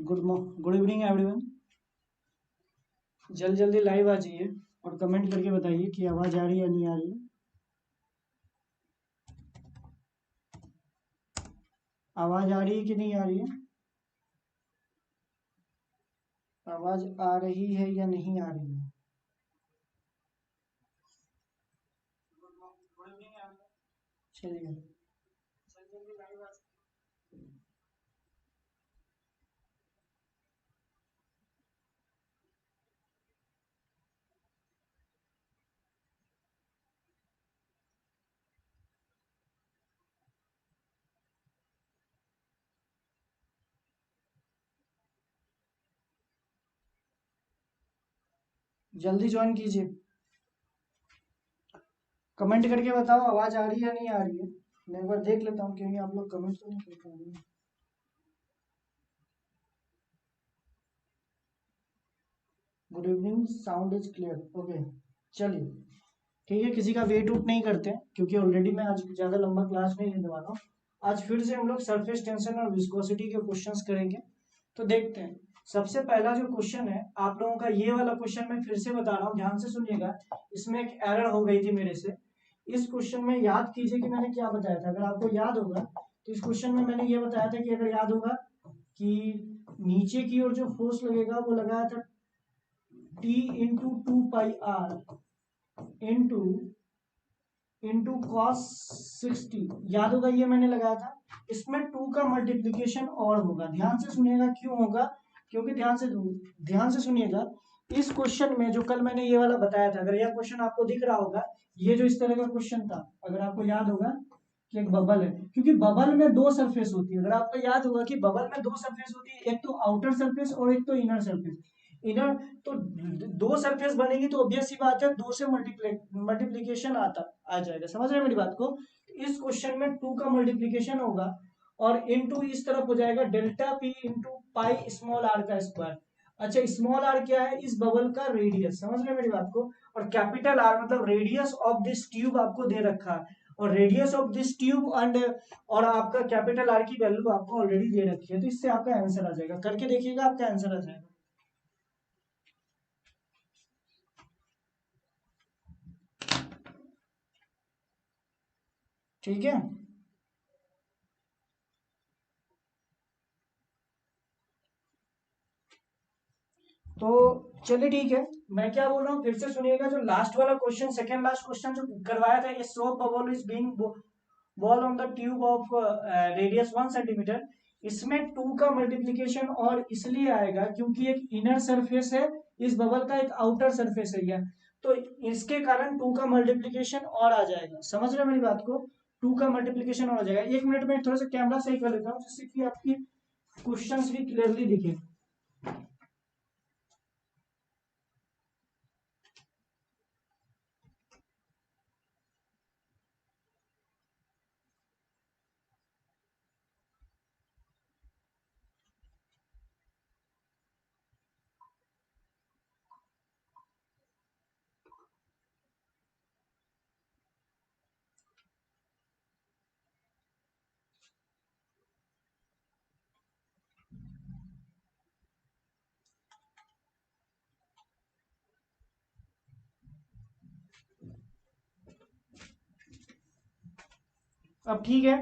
Good evening everyone. जल्दी जल्दी live आ जाइए और कमेंट करके बताइए कि आवाज़ आ रही है या नहीं आ रही है। आवाज़ आ रही है कि नहीं आ रही है? आवाज़ आ रही है या नहीं आ रही है? चलिए जल्दी लाइव आ जाइए। जल्दी ज्वाइन कीजिए। कमेंट करके बताओ आवाज़ आ रही है या नहीं आ रही है। मैं एक बार देख लेता हूँ क्योंकि आप लोग कमेंट तो नहीं कर पा रहे हैं। Good evening, sound is clear. Okay, चलिए ठीक है। किसी का वेट उट नहीं करते हैं क्योंकि ऑलरेडी मैं आज ज़्यादा लंबा क्लास नहीं लेने वाला हूँ। आज फिर से हम लोग सरफेस टेंशन और विस्कोसिटी के क्वेश्चंस करेंगे। तो देखते हैं। सबसे पहला जो क्वेश्चन है आप लोगों का, ये वाला क्वेश्चन मैं फिर से बता रहा हूँ, ध्यान से सुनिएगा। इसमें एक एरर हो गई थी मेरे से। इस क्वेश्चन में याद कीजिए कि मैंने क्या बताया था। अगर आपको याद होगा तो इस क्वेश्चन में मैंने ये बताया था कि अगर याद होगा कि नीचे की ओर जो फोर्स लगेगा वो लगाया था T इंटू 2 पाई R इंटू cos 60। याद होगा ये मैंने लगाया था। इसमें 2 का मल्टीप्लीकेशन और होगा। ध्यान से सुनिएगा क्यों होगा, क्योंकि ध्यान से सुनिएगा। इस क्वेश्चन में जो कल मैंने ये वाला बताया था, अगर यह क्वेश्चन आपको दिख रहा होगा, ये जो इस तरह का क्वेश्चन था, अगर आपको याद होगा कि एक बबल है, क्योंकि बबल में दो सरफेस होती है। अगर आपको याद होगा कि बबल में दो सरफेस होती है, एक तो आउटर सरफेस और एक तो इनर सरफेस। इनर तो दो सरफेस बनेगी तो ऑब्वियस सी बात है दो से मल्टीप्लीकेशन आ जाएगा। समझ रहे हैं मेरी बात को? इस क्वेश्चन में 2 का मल्टीप्लीकेशन होगा और इनटू इस तरफ हो जाएगा delta P into pi small r का स्क्वायर। अच्छा, स्मॉल आर क्या है? इस बबल का रेडियस। समझ रहे हैं मेरी बात को? और कैपिटल आर मतलब रेडियस ऑफ दिस ट्यूब आपको दे रखा है, और radius of this tube and और आपका कैपिटल आर की वैल्यू आपको ऑलरेडी दे रखी है। तो इससे आपका आंसर आ जाएगा। करके देखिएगा, आपका आंसर आ जाएगा। ठीक है, तो चलिए ठीक है। मैं क्या बोल रहा हूँ फिर से सुनिएगा। जो लास्ट वाला क्वेश्चन, सेकंड लास्ट क्वेश्चन जो करवाया था, ये soap bubble is being ball on the tube of radius 1 centimetre. इसमें 2 का मल्टीप्लीकेशन और इसलिए आएगा क्योंकि एक इनर सरफेस है इस बबल का, एक आउटर सरफेस है यह। तो इसके कारण 2 का मल्टीप्लीकेशन और आ जाएगा। समझ रहे हैं मेरी बात को? 2 का मल्टीप्लीकेशन और आ जाएगा। 1 मिनट में थोड़ा सा कैमरा सही कर लेता हूँ जिससे कि आपकी क्वेश्चंस भी क्लियरली दिखे। अब ठीक है?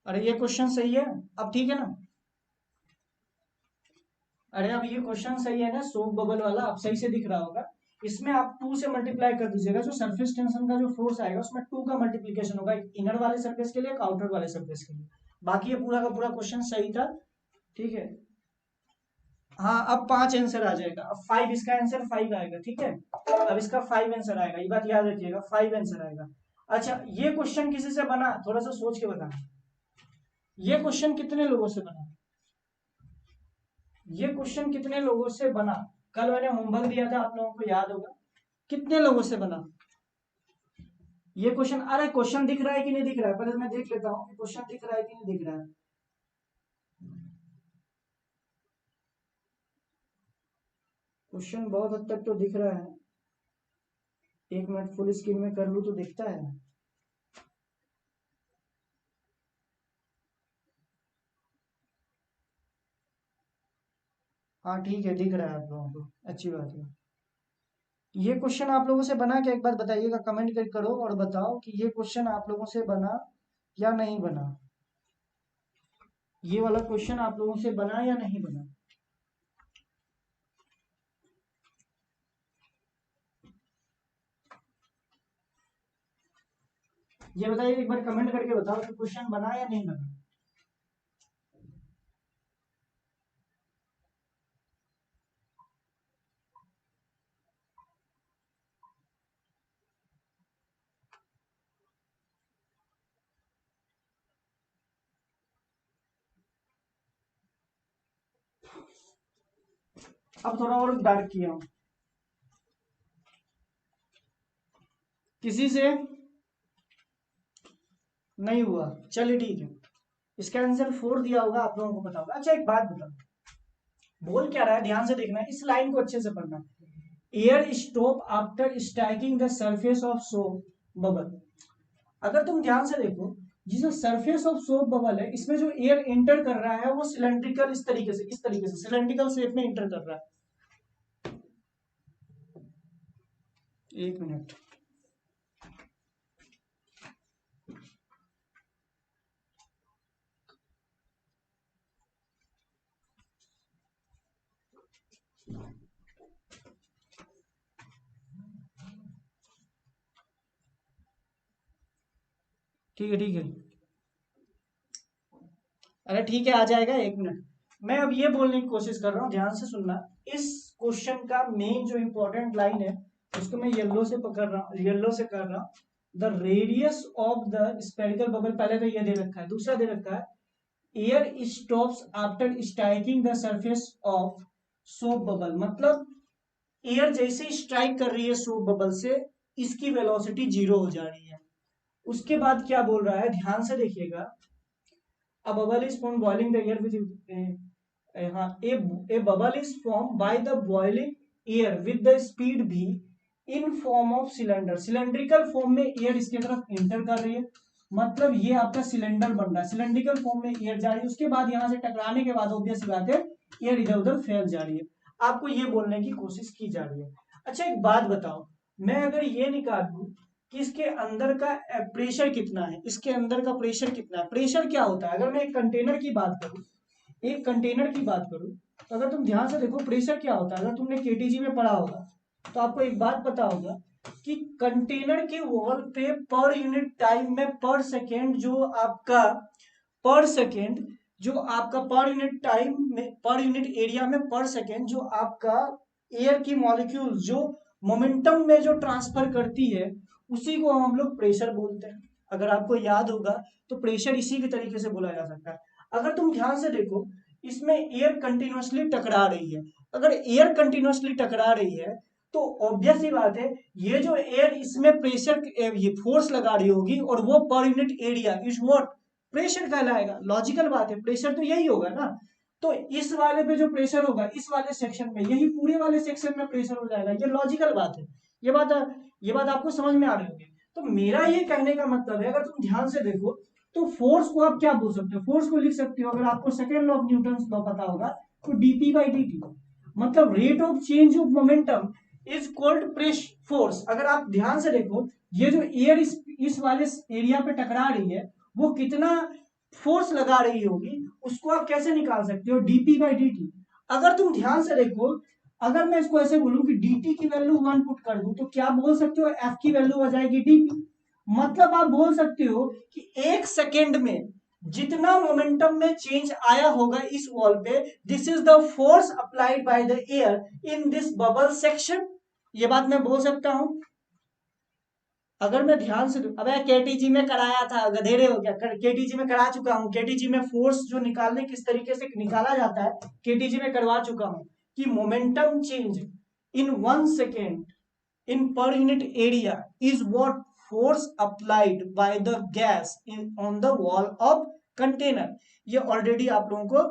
अरे ये क्वेश्चन सही है, अब ठीक है ना? अरे अब ये क्वेश्चन सही है ना? सोप बबल वाला अब सही से दिख रहा होगा। इसमें आप 2 से मल्टीप्लाई कर दीजिएगा। जो सरफेस टेंशन का जो फोर्स आएगा उसमें 2 का मल्टीप्लीकेशन होगा, एक इनर वाले सरफेस के लिए, एक आउटर वाले सरफेस के लिए। बाकी ये पूरा का पूरा क्वेश्चन सही था। ठीक है, हाँ अब 5 आंसर आ जाएगा। अब 5, इसका आंसर 5 आएगा। ठीक है, अब इसका 5 आंसर आएगा, ये बात याद रखिएगा, 5 आंसर आएगा। अच्छा, ये क्वेश्चन किसी से बना? थोड़ा सा सोच के बताना। ये क्वेश्चन कितने लोगों से बना? ये क्वेश्चन कितने लोगों से बना? कल मैंने होमवर्क दिया था, आप लोगों को याद होगा। कितने लोगों से बना ये क्वेश्चन? अरे क्वेश्चन दिख रहा है कि नहीं दिख रहा है? पहले मैं देख लेता हूँ कि क्वेश्चन दिख रहा है कि नहीं दिख रहा है। क्वेश्चन बहुत हद तक तो दिख रहा है। 1 मिनट फुल स्क्रीन में कर लूँ तो दिखता है। हाँ ठीक है, दिख रहा है आप लोगों को, अच्छी बात है। ये क्वेश्चन आप लोगों से बना क्या, एक बार बताइएगा, कमेंट कर करो और बताओ कि ये क्वेश्चन आप लोगों से बना या नहीं बना। ये वाला क्वेश्चन आप लोगों से बना या नहीं बना। ये बताइए, एक बार कमेंट करके बताओ कि क्वेश्चन बना या नहीं बना। अब थोड़ा और डार्क किया हूं, किसी से नहीं हुआ, चलिए ठीक है। इसका आंसर 4 दिया होगा, आप लोगों को पता होगा। अच्छा एक बात बताओ, बोल क्या रहा है, ध्यान से देखना, इस लाइन को अच्छे से पढ़ना। Air stop after striking the surface of soap bubble. अगर तुम ध्यान से देखो, जिस सरफेस ऑफ सोप बबल है, इसमें जो एयर इंटर कर रहा है वो सिलेंड्रिकल, इस तरीके से सिलेंड्रिकल शेप में इंटर कर रहा है। एक मिनट, ठीक है ठीक है, अरे ठीक है, आ जाएगा, एक मिनट। मैं अब ये बोलने की कोशिश कर रहा हूँ, ध्यान से सुनना। इस क्वेश्चन का मेन जो इंपॉर्टेंट लाइन है, उसको मैं येलो से पकड़ रहा हूँ, येलो से कर रहा हूँ। The radius of the spherical bubble, पहले तो ये दे रखा है, दूसरा दे रखा है air stops after striking the surface of soap bubble. मतलब एयर जैसे ही स्ट्राइक कर रही है सोप बबल से, इसकी वेलोसिटी 0 हो जा रही है। उसके बाद क्या बोल रहा है, ध्यान से देखिएगा। A bubble is formed boiling the air with a bubble is formed by the boiling air with the speed v in form of cylinder। Cylindrical form में एयर इसके तरफ एंटर कर रही है, मतलब ये आपका सिलेंडर बन रहा है, सिलेंड्रिकल फॉर्म में एयर जा रही है। उसके बाद यहां से टकराने के बाद ऑब्वियस बात है, एयर इधर उधर फैल जा रही है। आपको ये बोलने की कोशिश की जा रही है। अच्छा एक बात बताओ, मैं अगर ये निकाल दूं कि इसके अंदर का प्रेशर कितना है, इसके अंदर का प्रेशर कितना है, प्रेशर क्या होता है, अगर मैं एक कंटेनर की बात करूं, एक कंटेनर की बात करूं, तो अगर तुम ध्यान से देखो प्रेशर क्या होता है, अगर तुमने केटीजी में पढ़ा होगा तो आपको एक बात पता होगा कि कंटेनर के वॉल पे पर यूनिट टाइम में पर सेकेंड जो आपका पर सेकेंड जो आपका पर यूनिट टाइम में पर यूनिट एरिया में पर सेकेंड जो आपका एयर की मॉलिक्यूल जो मोमेंटम में जो ट्रांसफर करती है, उसी को हम लोग प्रेशर बोलते हैं। अगर आपको याद होगा तो प्रेशर इसी के तरीके से बोला जा सकता है। अगर तुम ध्यान से देखो, इसमें एयर कंटिन्यूअसली टकरा रही है, अगर एयर कंटिन्यूअसली टकरा रही है तो ऑब्वियस ही बात है, ये जो एयर इसमें प्रेशर ये फोर्स लगा रही होगी और वो per unit area is what, pressure कहलाएगा। लॉजिकल बात है, प्रेशर तो यही होगा ना। तो इस वाले पे जो प्रेशर होगा इस वाले सेक्शन में, यही पूरे वाले सेक्शन में प्रेशर हो जाएगा, ये लॉजिकल बात है। ये बात ये बात आपको समझ में आ रही होगी। तो मेरा ये कहने का मतलब है, अगर तुम ध्यान से देखो तो फोर्स को आप क्या बोल सकते हो, फोर्स को लिख सकते हो, अगर आपको second law of Newton law पता होगा तो डीपी बाई डी टी, मतलब rate of change of momentum is called press force. अगर आप ध्यान से देखो, ये जो एयर इस वाले एरिया पे टकरा रही है, वो कितना फोर्स लगा रही होगी, उसको आप कैसे निकाल सकते हो, डीपी बाई डी टी। अगर तुम ध्यान से देखो, अगर मैं इसको ऐसे बोलूं कि dt की वैल्यू 1 पुट कर दूं तो क्या बोल सकते हो, f की वैल्यू आ जाएगी dp। मतलब आप बोल सकते हो कि एक सेकेंड में जितना मोमेंटम में चेंज आया होगा इस वॉल पे, this is the force applied by the air in this bubble section. ये बात मैं बोल सकता हूं। अगर मैं ध्यान से, अबे केटीजी में कराया था, गधेरे हो गया, केटीजी में करा चुका हूं, केटीजी में फोर्स जो निकालने किस तरीके से निकाला जाता है केटीजी में करवा चुका हूं, कि momentum change in 1 second in per unit area is what force applied by the gas on the wall of container। ये ऑलरेडी आप लोगों को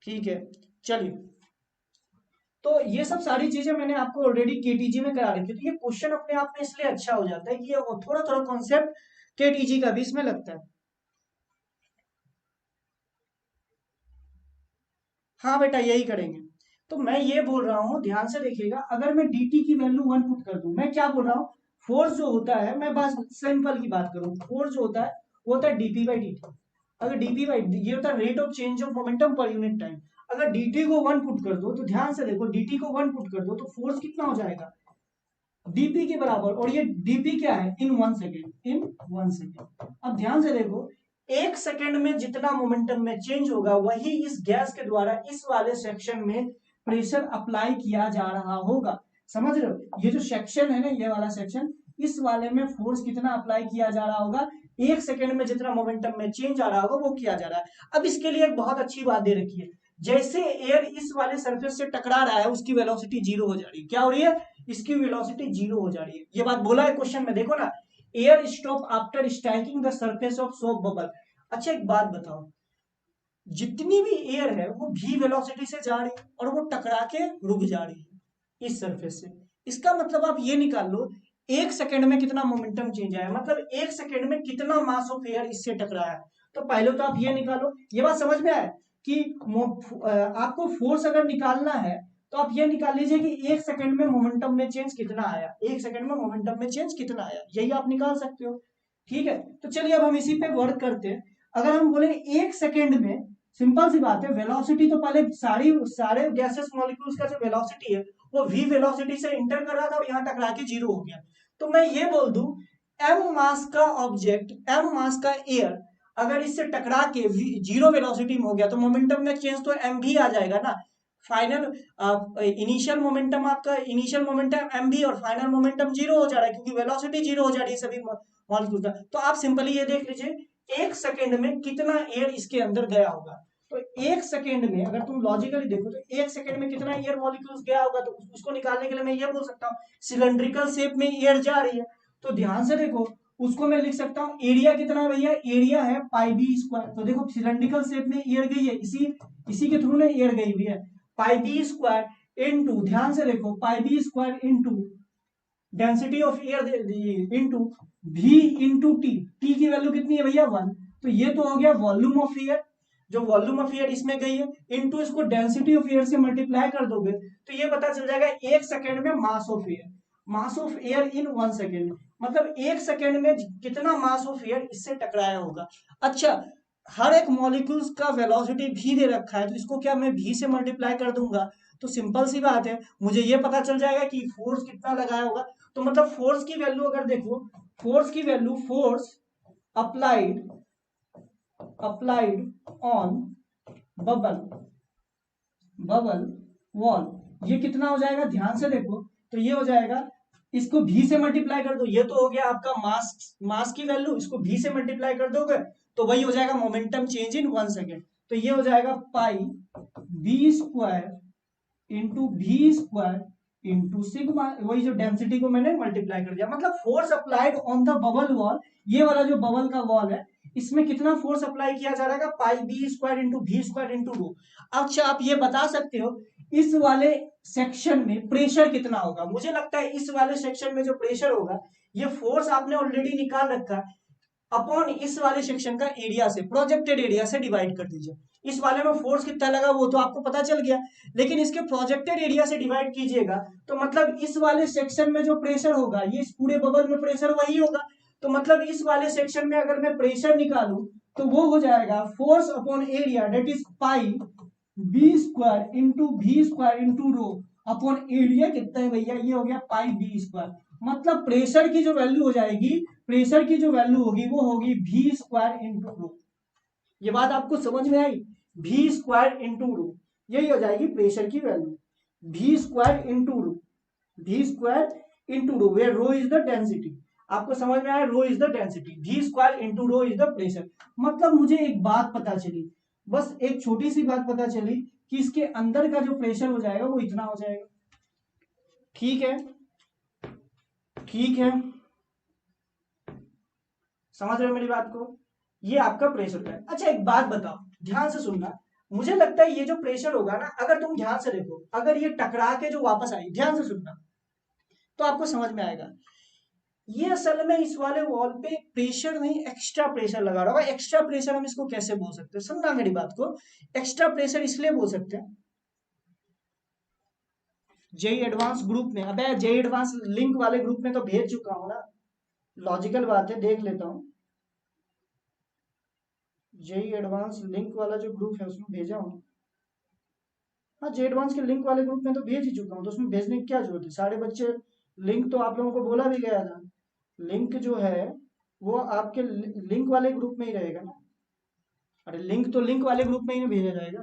ठीक है। चलिए, तो ये सब सारी चीजें मैंने आपको ऑलरेडी केटीजी में करा रखी है, तो ये क्वेश्चन अपने आप में इसलिए अच्छा हो जाता है कि ये थोड़ा थोड़ा कॉन्सेप्ट केटीजी का भी इसमें लगता है। हाँ बेटा यही करेंगे। तो मैं ये बोल रहा हूँ, ध्यान से देखिएगा, अगर मैं dt की वैल्यू 1 पुट कर दूं, मैं क्या बोल रहा हूँ, फोर्स जो होता है, मैं बस सिंपल की बात करूँ, फोर्स जो होता है वो होता है dp बाई dt। अगर dp बाई, ये होता है rate of change of momentum per unit time. अगर dt को 1 पुट कर दो, तो ध्यान से देखो, dt को 1 पुट कर दो तो फोर्स कितना हो जाएगा, dp के बराबर। और ये dp क्या है, इन 1 सेकेंड, इन 1 सेकेंड। अब ध्यान से देखो, 1 सेकेंड में जितना मोमेंटम में चेंज होगा, वही इस गैस के द्वारा इस वाले सेक्शन में प्रेशर अप्लाई किया जा रहा होगा। समझ रहे हो, ये जो सेक्शन है ना, ये वाला सेक्शन, इस वाले में फोर्स कितना अप्लाई किया जा रहा होगा, 1 सेकेंड में जितना मोमेंटम में चेंज आ रहा होगा वो किया जा रहा है। अब इसके लिए एक बहुत अच्छी बात दे रखी है, जैसे एयर इस वाले सरफेस से टकरा रहा है, उसकी वेलोसिटी जीरो हो जा रही है। क्या हो रही है, इसकी वेलोसिटी जीरो हो जा रही है। ये बात बोला है क्वेश्चन में, देखो ना, air stop after striking the surface of soap bubble. अच्छा एक बात बताओ, जितनी भी एयर है वो v वेलोसिटी से जा रही है और वो टकरा के रुक जा रही है इस सरफेस से। इसका मतलब आप ये निकाल लो, 1 सेकेंड में कितना मोमेंटम चेंज आया, मतलब 1 सेकेंड में कितना मास ऑफ एयर इससे टकराया। तो पहले तो आप ये निकालो, ये बात समझ में आए कि आपको फोर्स अगर निकालना है तो आप ये निकाल लीजिए कि 1 सेकेंड में मोमेंटम में चेंज कितना आया, 1 सेकेंड में मोमेंटम में चेंज कितना आया, यही आप निकाल सकते हो। ठीक है, तो चलिए अब हम इसी पे वर्क करते हैं। अगर हम बोले 1 सेकेंड में, सिंपल सी बात है, वेलोसिटी तो पहले सारे गैसेस मॉलिक्यूल्स का जो वेलोसिटी है वो v वेलोसिटी से इंटर कर रहा था और यहाँ टकरा के जीरो हो गया। तो मैं ये बोल दूं, m मास का ऑब्जेक्ट, m मास का एयर अगर इससे टकरा के जीरो वेलोसिटी में हो गया तो मोमेंटम में चेंज तो m भी आ जाएगा ना। फाइनल इनिशियल मोमेंटम, आपका इनिशियल मोमेंटम m भी और फाइनल मोमेंटम जीरो हो जा रहा है, क्योंकि वेलोसिटी जीरो हो जा रही है सभी मॉलिक्यूल का। तो आप सिंपली ये देख लीजिए, 1 सेकेंड में कितना एयर इसके अंदर गया होगा। तो 1 सेकेंड में अगर तुम लॉजिकली देखो तो 1 सेकेंड में कितना एयर मॉलिक्यूल्स गया होगा, तो उसको निकालने के लिए मैं ये बोल सकता हूँ, सिलेंड्रिकल शेप में एयर जा रही है। तो ध्यान से देखो, उसको मैं लिख सकता हूँ, एरिया कितना है भैया, एरिया है पाई बी स्क्वायर। तो देखो सिलेंड्रिकल शेप में एयर गई है, इसी के थ्रू ना एयर गई हुई है, पाई बी स्क्वायर इंटू, ध्यान से देखो, pi B square into density of air into v into T. T की वैल्यू कितनी है भैया, 1। तो ये तो हो गया वॉल्यूम ऑफ एयर, जो वॉल्यूम ऑफ एयर इसमें गई है, इंटू इसको डेंसिटी ऑफ एयर से मल्टीप्लाई कर दोगे तो ये पता चल जाएगा 1 सेकेंड में mass of air, mass of air in 1 second, मतलब 1 सेकेंड में कितना मास ऑफ एयर इससे टकराया होगा। अच्छा, हर एक मॉलिक्यूल्स का वेलोसिटी v दे रखा है, तो इसको क्या मैं v से मल्टीप्लाई कर दूंगा, तो सिंपल सी बात है, मुझे ये पता चल जाएगा कि फोर्स कितना लगाया होगा। तो मतलब फोर्स की वैल्यू अगर देखो, फोर्स की value, force applied on bubble wall, ये कितना हो जाएगा, ध्यान से देखो, तो ये हो जाएगा, इसको v से मल्टीप्लाई कर दो, ये तो हो गया आपका मास की वैल्यू, इसको v से मल्टीप्लाई कर दोगे तो वही हो जाएगा मोमेंटम चेंज इन 1 सेकेंड। तो ये हो जाएगा pi B square into v square into sigma, वही जो डेंसिटी को मैंने मल्टीप्लाई कर दिया। मतलब force applied on the bubble wall, ये वाला जो बबल का वॉल है, इसमें कितना फोर्स अप्लाई किया जा रहा है, pi B square into v square into rho. अच्छा आप ये बता सकते हो इस वाले सेक्शन में प्रेशर कितना होगा। मुझे लगता है इस वाले सेक्शन में जो प्रेशर होगा, ये फोर्स आपने ऑलरेडी निकाल रखा है, अपॉन इस वाले सेक्शन का एरिया से, प्रोजेक्टेड एरिया से डिवाइड कर दीजिए। इस वाले में फोर्स कितना लगा वो तो आपको पता चल गया, लेकिन इसके प्रोजेक्टेड एरिया से डिवाइड कीजिएगा, तो मतलब इस वाले सेक्शन में जो प्रेशर होगा, ये इस पूरे बबल में प्रेशर वही होगा। तो मतलब इस वाले सेक्शन में अगर मैं प्रेशर निकालूं तो वो हो जाएगा force upon area, that is pi B square into v square into rho upon area कितना है भैया, ये हो गया पाई बी स्क्वायर। मतलब प्रेशर की जो वैल्यू हो जाएगी, प्रेशर की जो वैल्यू होगी वो होगी v स्क्वायर इंटू रो। ये बात आपको समझ में आई, v स्क्वायर इंटू रो, यही हो जाएगी प्रेशर की value, v square into rho, v square into rho, where rho is the density. आपको समझ में आया, rho is the density, v square into rho is the pressure. मतलब मुझे एक बात पता चली, बस एक छोटी सी बात पता चली कि इसके अंदर का जो प्रेशर हो जाएगा वो इतना हो जाएगा। ठीक है, ठीक है, समझ रहे हो मेरी बात को, ये आपका प्रेशर है। अच्छा एक बात बताओ, ध्यान से सुनना, मुझे लगता है ये जो प्रेशर होगा ना, अगर तुम ध्यान से देखो, अगर ये टकरा के जो वापस आई, ध्यान से सुनना, तो आपको समझ में आएगा, ये असल में इस वाले वॉल पे प्रेशर नहीं एक्स्ट्रा प्रेशर लगा रहा होगा। एक्स्ट्रा प्रेशर हम इसको कैसे बोल सकते हैं, समझना मेरी बात को। एक्स्ट्रा प्रेशर इसलिए बोल सकते हैं, जेई एडवांस ग्रुप में, अबे जेई एडवांस लिंक वाले ग्रुप में तो भेज चुका हूँ ना, लॉजिकल बात है, देख लेता हूँ। जेई एडवांस लिंक वाला जो ग्रुप है उसमें भेजा हूँ। हाँ, जेई एडवांस के लिंक वाले ग्रुप में तो भेज ही चुका हूँ, तो उसमें भेजने की क्या जरूरत है, सारे बच्चे लिंक तो आप लोगों को बोला भी गया था। लिंक जो है वो आपके लिंक वाले ग्रुप में ही रहेगा ना। अरे लिंक तो लिंक वाले ग्रुप में ही भेजा जाएगा,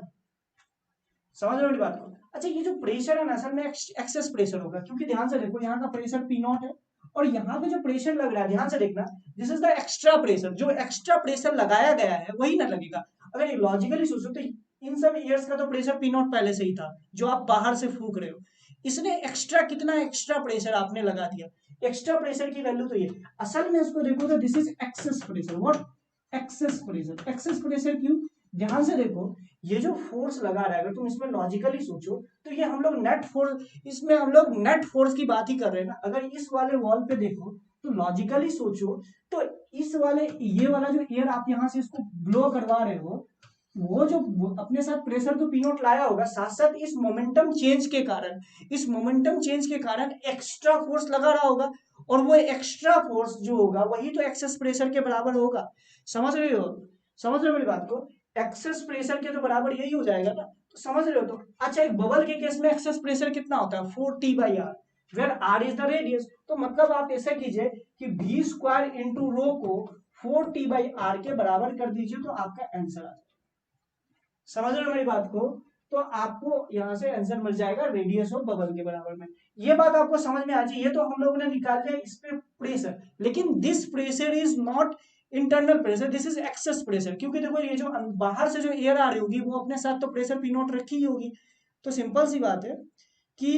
समझ रहे हो मेरी बात को। अच्छा, ये जो प्रेशर है ना असल में एक्सेस प्रेशर होगा, क्योंकि ध्यान से देखो यहाँ का प्रेशर पी नॉट है और यहाँ पे जो प्रेशर लग रहा है ध्यान से देखना, this is the extra pressure. जो एक्स्ट्रा प्रेशर लगाया गया है वही ना लगेगा। अगर लॉजिकली सोचो तो इन सब ईयर्स का तो प्रेशर पी नॉट पहले से ही था, जो आप बाहर से फूक रहे हो। इसने एक्स्ट्रा कितना एक्स्ट्रा प्रेशर आपने लगा दिया, एक्स्ट्रा प्रेशर की वैल्यू तो ये। असल में इसको देखो तो this is excess pressure. What? Excess pressure. Excess pressure क्यों? ध्यान से देखो, ये जो फोर्स लगा रहा है अगर तुम इसमें लॉजिकली सोचो तो ये हम लोग नेट फोर्स, इसमें हम लोग नेट फोर्स की बात ही कर रहे हैं ना। अगर इस वाले वॉल पे देखो तो लॉजिकली सोचो तो इस वाले ये वाला जो एयर आप यहां से इसको ब्लो करवा रहे हो, वो जो अपने साथ प्रेशर तो पी नॉट लाया होगा, साथ साथ इस मोमेंटम चेंज के कारण, इस मोमेंटम चेंज के कारण एक्स्ट्रा फोर्स लगा रहा होगा, और वो एक्स्ट्रा फोर्स जो होगा वही तो एक्सेस प्रेशर के बराबर होगा। समझ रहे हो? समझ रहे हो मेरी बात को? एक्सेस प्रेशर के तो बराबर यही हो जाएगा ना, तो समझ रहे हो। तो अच्छा, एक बबल के केस में एक्सेस प्रेशर कितना होता है? 4T/r, where r is the radius. तो मतलब आप ऐसे कीजिए कि v स्क्वायर इंटू रो को 4T/r के बराबर कर दीजिए तो आपका आंसर आ जाएगा। समझ रहे हो मेरी बात को? तो आपको यहां से आंसर मिल जाएगा रेडियस ऑफ बबल के बराबर में। ये बात आपको समझ में आ जाए। ये तो हम लोगों ने निकाल लिया इस पे प्रेशर, लेकिन this pressure is not internal pressure, this is excess pressure. क्योंकि देखो ये जो बाहर से जो एयर आ रही होगी वो अपने साथ तो प्रेशर पी नॉट रखी ही होगी। तो सिंपल सी बात है कि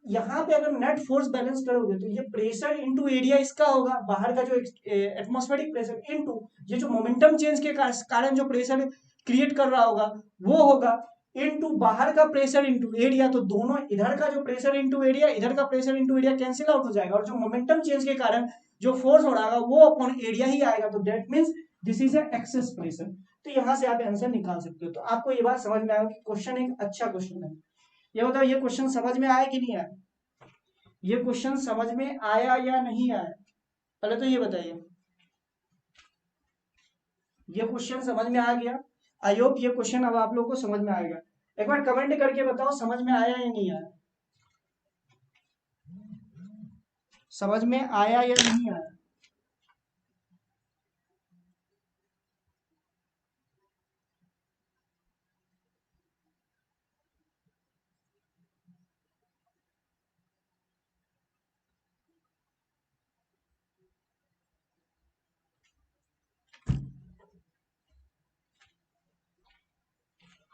यहाँ पे अगर नेट फोर्स बैलेंस करोगे तो ये प्रेशर इनटू एरिया इसका होगा, बाहर का जो एटमॉस्फेरिक प्रेशर इनटू ये जो मोमेंटम चेंज के कारण जो प्रेशर क्रिएट कर रहा होगा वो होगा, इनटू बाहर का प्रेशर इनटू एरिया। तो दोनों, इधर का जो प्रेशर इनटू एरिया, इधर का pressure into area cancel out हो जाएगा, और जो मोमेंटम चेंज के कारण जो फोर्स हो रहा है वो अपॉन एरिया ही आएगा। तो that means this is excess pressure. तो यहां से आप आंसर निकाल सकते हो। तो आपको ये बात समझ में आएगा कि क्वेश्चन एक अच्छा क्वेश्चन है। ये बताओ, ये क्वेश्चन समझ में आया कि नहीं आया? ये क्वेश्चन समझ में आया या नहीं आया, पहले तो ये बताइए। ये क्वेश्चन समझ में आ गया? आई होप ये क्वेश्चन अब आप लोगों को समझ में आएगा। एक बार कमेंट करके बताओ समझ में आया या नहीं आया, समझ में आया या नहीं आया।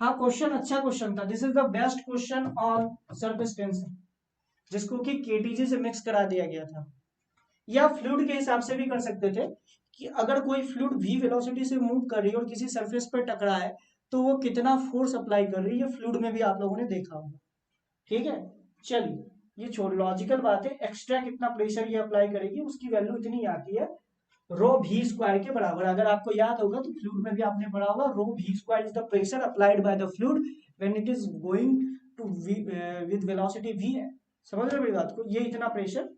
हाँ, क्वेश्चन अच्छा क्वेश्चन था। This is the best question on surface tension, जिसको कि केटीजी से मिक्स करा दिया गया था। या फ्लूइड के हिसाब से भी कर सकते थे कि अगर कोई फ्लूइड v वेलोसिटी से मूव कर रही है और किसी सरफेस पर टकरा है तो वो कितना फोर्स अप्लाई कर रही है, फ्लूइड में भी आप लोगों ने देखा होगा। ठीक है, चलिए ये छोड़, लॉजिकल बात है। एक्स्ट्रा कितना प्रेशर ये अप्लाई करेगी उसकी वैल्यू इतनी आती है रो v स्क्वायर के बराबर। अगर आपको याद होगा तो फ्लूइड में भी आपने पढ़ा होगा, rho v square is the pressure applied by the fluid when it is going to with velocity v है। समझ रहे हो मेरी बात को? ये इतना प्रेशर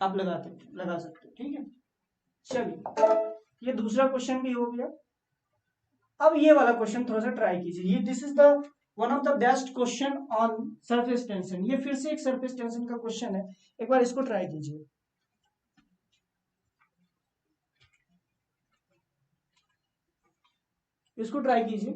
आप लगा सकते हो। ठीक है, चलिए ये दूसरा क्वेश्चन भी हो गया। अब ये वाला क्वेश्चन थोड़ा सा ट्राई कीजिए। ये this is the one of the best question on surface tension. ये फिर से एक सरफेस टेंशन का क्वेश्चन है, एक बार इसको ट्राई कीजिए। इसको ट्राई कीजिए।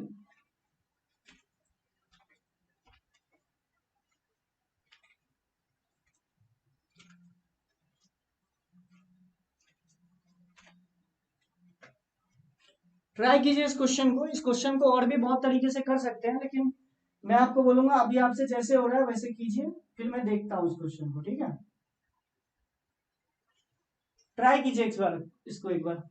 ट्राई कीजिए इस क्वेश्चन को। इस क्वेश्चन को और भी बहुत तरीके से कर सकते हैं, लेकिन मैं आपको बोलूंगा अभी आपसे जैसे हो रहा है वैसे कीजिए, फिर मैं देखता हूँ इस क्वेश्चन को। ठीक है, ट्राई कीजिए इस बार, इसको एक बार।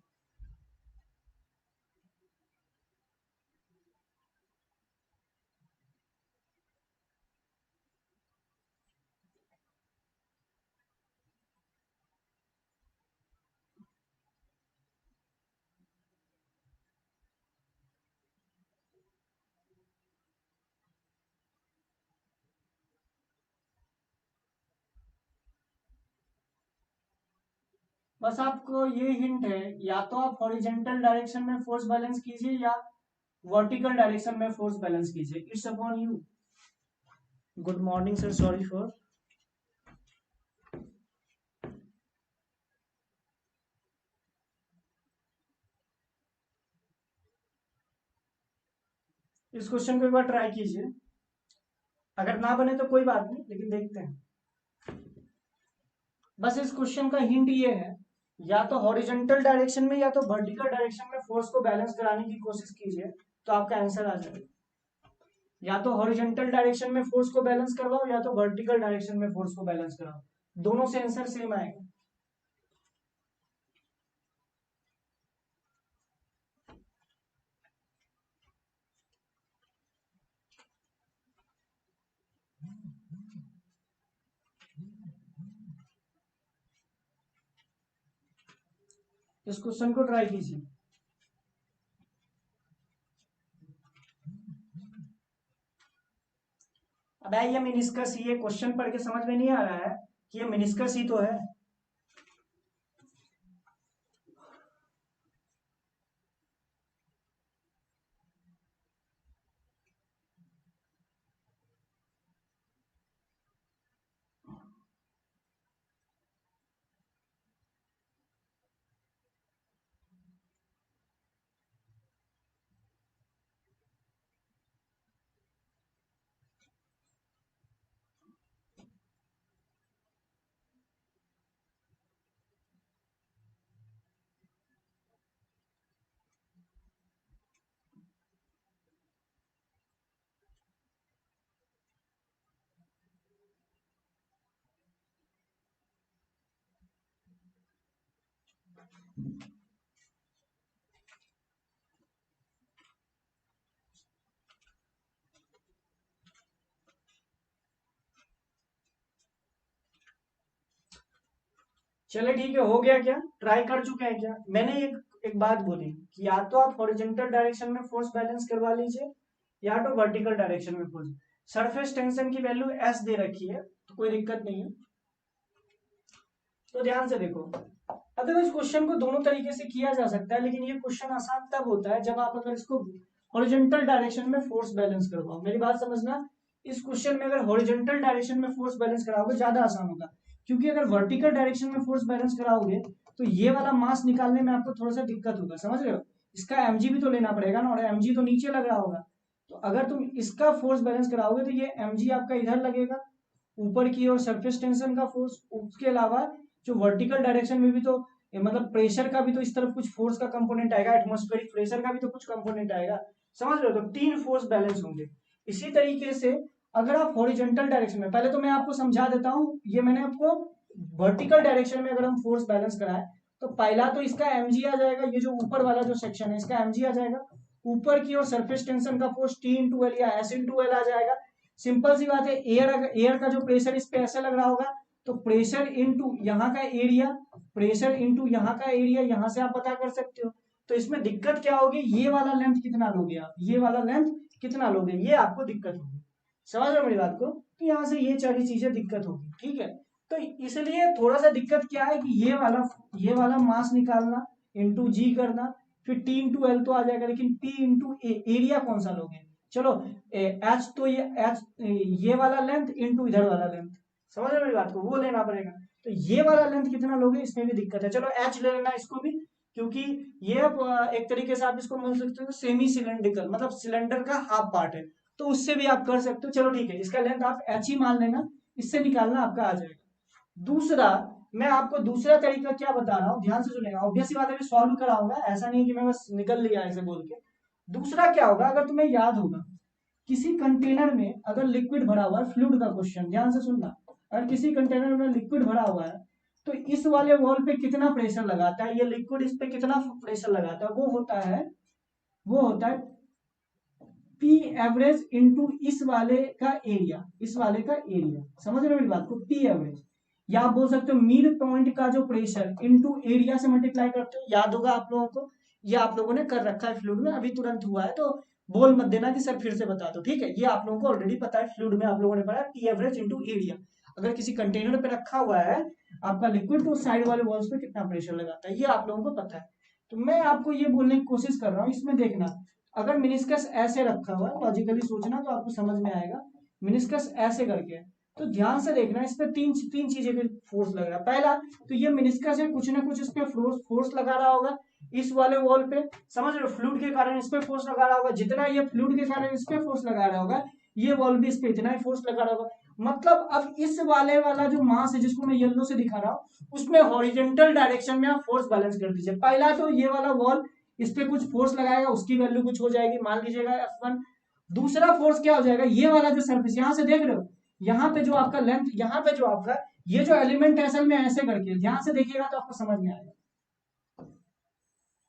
बस आपको ये हिंट है, या तो आप हॉरिजेंटल डायरेक्शन में फोर्स बैलेंस कीजिए या वर्टिकल डायरेक्शन में फोर्स बैलेंस कीजिए, it's upon you. Good morning sir, sorry for. इस क्वेश्चन को एक बार ट्राई कीजिए, अगर ना बने तो कोई बात नहीं, लेकिन देखते हैं। बस इस क्वेश्चन का हिंट ये है, या तो हॉरिजेंटल डायरेक्शन में या तो वर्टिकल डायरेक्शन में फोर्स को बैलेंस कराने की कोशिश कीजिए, तो आपका आंसर आ जाएगा। या तो हॉरिजेंटल डायरेक्शन में फोर्स को बैलेंस करवाओ या तो वर्टिकल डायरेक्शन में फोर्स को बैलेंस कराओ, दोनों से आंसर सेम आएगा। इस क्वेश्चन को ट्राई कीजिए। अब ये मिनिस्कस, ये क्वेश्चन पढ़ के समझ में नहीं आ रहा है कि ये मिनिस्कस ही तो है। चले ठीक है, हो गया क्या? ट्राई कर चुके हैं क्या? मैंने एक बात बोली कि या तो आप हॉरिजेंटल डायरेक्शन में फोर्स बैलेंस करवा लीजिए या तो वर्टिकल डायरेक्शन में फोर्स। सरफेस टेंशन की वैल्यू एस दे रखी है, तो कोई दिक्कत नहीं है। तो ध्यान से देखो, अगर इस क्वेश्चन को दोनों तरीके से किया जा सकता है, लेकिन ये क्वेश्चन आसान तब होता है जब आप अगर इसको हॉरिजेंटल डायरेक्शन में फोर्स बैलेंस करवाओ। मेरी बात समझना, इस क्वेश्चन में अगर हॉरिजेंटल डायरेक्शन में फोर्स बैलेंस कराओगे ज्यादा आसान होगा, क्योंकि अगर वर्टिकल डायरेक्शन में फोर्स बैलेंस कराओगे तो ये वाला मास निकालने में आपको थोड़ा सा दिक्कत होगा, समझ रहे हो? इसका एमजी भी तो लेना पड़ेगा ना, और एमजी तो नीचे लग रहा होगा। तो अगर तुम इसका फोर्स बैलेंस कराओगे तो ये एमजी आपका इधर लगेगा, ऊपर की ओर सरफेस टेंशन का फोर्स। उसके अलावा जो वर्टिकल डायरेक्शन में भी तो मतलब प्रेशर का भी तो इस तरफ कुछ फोर्स का कंपोनेंट आएगा, एटमॉस्फेरिक प्रेशर का भी तो कुछ कंपोनेंट आएगा, समझ रहे हो? तो तीन फोर्स बैलेंस होंगे। इसी तरीके से अगर आप हॉरिजेंटल डायरेक्शन में, पहले तो मैं आपको समझा देता हूँ, ये मैंने आपको वर्टिकल डायरेक्शन में अगर हम फोर्स बैलेंस कराए तो पहला तो इसका एमजी आ जाएगा, ये जो ऊपर वाला जो सेक्शन है इसका एमजी आ जाएगा। ऊपर की ओर सरफेस टेंशन का फोर्स टी इंटू एल या एस इंटू एल आ जाएगा। सिंपल सी बात है, एयर का जो प्रेशर इस पे ऐसा लग रहा होगा, तो प्रेशर इनटू यहाँ का एरिया, प्रेशर इनटू यहाँ का एरिया, यहाँ से आप पता कर सकते हो। तो इसमें दिक्कत क्या होगी, ये वाला लेंथ कितना लोगे आप, ये वाला लेंथ कितना लोगे, ये आपको दिक्कत होगी। समझ रहे हो मेरी बात को? तो यहाँ से ये सारी चीजें दिक्कत होगी, ठीक है? तो इसलिए थोड़ा सा दिक्कत क्या है कि ये वाला मास निकालना, इंटू जी करना, फिर टी इंटू एल तो आ जाएगा, लेकिन पी इंटू एरिया कौन सा लोगे? चलो एच, तो ये वाला लेंथ इंटू इधर वाला लेंथ, समझ रहे हो मेरी बात को? वो लेना पड़ेगा। तो ये वाला लेंथ कितना लोगे, इसमें भी दिक्कत है। चलो एच ले लेना इसको भी, क्योंकि ये एक तरीके से आप इसको बोल सकते हो सेमी सिलेंड्रिकल, मतलब सिलेंडर का हाफ पार्ट है, तो उससे भी आप कर सकते हो। चलो ठीक है, इसका लेंथ आप एच ही मान लेना, इससे निकालना आपका आ जाएगा। दूसरा, मैं आपको दूसरा तरीका क्या बता रहा हूँ, ध्यान से सुनेगा। ऑब्वियस बात है, सॉल्व कराऊंगा, ऐसा नहीं कि मैं बस निकल लिया ऐसे बोल के। दूसरा क्या होगा, अगर तुम्हें याद होगा, किसी कंटेनर में अगर लिक्विड भरा हुआ है, फ्लूइड का क्वेश्चन ध्यान से सुनना, अगर किसी कंटेनर में लिक्विड भरा हुआ है तो इस वाले वॉल पे कितना प्रेशर लगाता है, ये लिक्विड इस पे कितना प्रेशर लगाता है, वो होता है पी एवरेज इंटू इस वाले का एरिया, समझ रहे हो मेरी बात को? पी एवरेज, या आप बोल सकते हो मिड पॉइंट का जो प्रेशर इंटू एरिया से मल्टीप्लाई करते हो। याद होगा आप लोगों को, ये आप लोगों ने कर रखा है फ्लूइड में, अभी तुरंत हुआ है, तो बोल मत देना कि सर फिर से बता दो, ठीक है? ये आप लोगों को ऑलरेडी पता है, फ्लूइड में आप लोगों ने पढ़ा पी एवरेज इंटू एरिया। अगर किसी कंटेनर पे रखा हुआ है आपका लिक्विड तो साइड वाले वॉल्स पे कितना प्रेशर लगाता है, ये आप लोगों को पता है। तो मैं आपको ये बोलने की कोशिश कर रहा हूँ, इसमें देखना अगर मिनिस्कस ऐसे रखा हुआ है, लॉजिकली सोचना तो आपको समझ में आएगा। मिनिस्कस ऐसे करके, तो ध्यान से देखना, इस पे तीन तीन चीजें पे फोर्स लग रहा है। पहला तो ये मिनिस्कस है, कुछ ना कुछ इस पे फोर्स लगा रहा होगा इस वाले वॉल पे, समझ रहे हो, फ्लूइड के कारण इस पे फोर्स लगा रहा होगा, जितना ये फ्लूइड के कारण इस पे फोर्स लगा रहा होगा, ये वॉल भी इस पे इतना ही फोर्स लगा रहा होगा। मतलब अब इस वाले वाला जो मास है जिसको मैं येलो से दिखा रहा हूँ, उसमें हॉरिजेंटल डायरेक्शन में आप फोर्स बैलेंस कर दीजिए। पहला तो ये वाला वॉल इस पे कुछ फोर्स लगाएगा, उसकी वैल्यू कुछ हो जाएगी, मान लीजिएगा F1। दूसरा फोर्स क्या हो जाएगा, ये वाला जो सरफेस यहां से देख रहे हो, यहाँ पे जो आपका लेंथ, यहाँ पे जो आपका ये जो एलिमेंट है असल में ऐसे करके, ध्यान से देखिएगा तो आपको समझ में आएगा,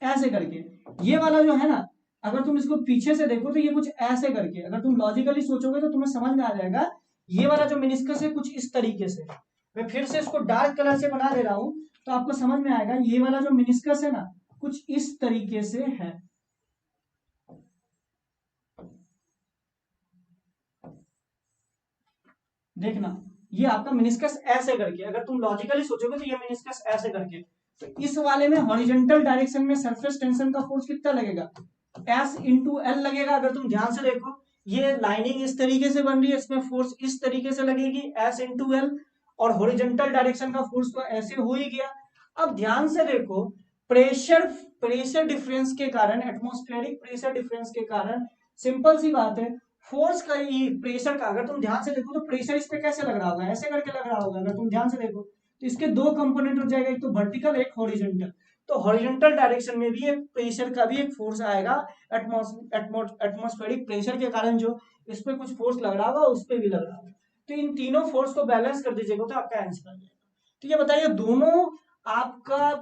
ऐसे करके ये वाला जो है ना, अगर तुम इसको पीछे से देखो तो ये कुछ ऐसे करके, अगर तुम लॉजिकली सोचोगे तो तुम्हें समझ में आ जाएगा। ये वाला जो मिनिस्कस है कुछ इस तरीके से, मैं फिर से इसको डार्क कलर से बना दे रहा हूं तो आपको समझ में आएगा। ये वाला जो मिनिस्कस है ना कुछ इस तरीके से है, देखना ये आपका मिनिस्कस ऐसे करके, अगर तुम लॉजिकली सोचोगे तो ये मिनिस्कस ऐसे करके, तो इस वाले में हॉरिजॉन्टल डायरेक्शन में सरफेस टेंशन का फोर्स कितना लगेगा, S इंटू एल लगेगा। अगर तुम ध्यान से देखो ये लाइनिंग इस तरीके से बन रही है, इसमें फोर्स इस तरीके से लगेगी S इंटू एल, और हॉरिजॉन्टल डायरेक्शन का फोर्स तो ऐसे हो ही गया। अब ध्यान से देखो, प्रेशर प्रेशर डिफरेंस के कारण, एटमॉस्फेरिक प्रेशर डिफरेंस के कारण, सिंपल सी बात है, फोर्स का ही प्रेशर का, अगर तुम ध्यान से देखो तो प्रेशर इस पे कैसे लग रहा होगा, ऐसे करके लग रहा होगा। अगर तुम ध्यान से देखो तो इसके दो कंपोनेंट हो जाएगा, एक तो वर्टिकल एक हॉरिजॉन्टल। तो हॉरिजॉन्टल डायरेक्शन में भी एक प्रेशर का भी एक फोर्स आएगा, एटमॉस्फेरिक प्रेशर के कारण जो इस पे कुछ फोर्स लग रहा होगा उस पे भी लग रहा होगा। तो इन तीनों फोर्स को बैलेंस कर दीजिएगा तो आपका आंसर आ जाएगा। तो ये बताइए दोनों आपका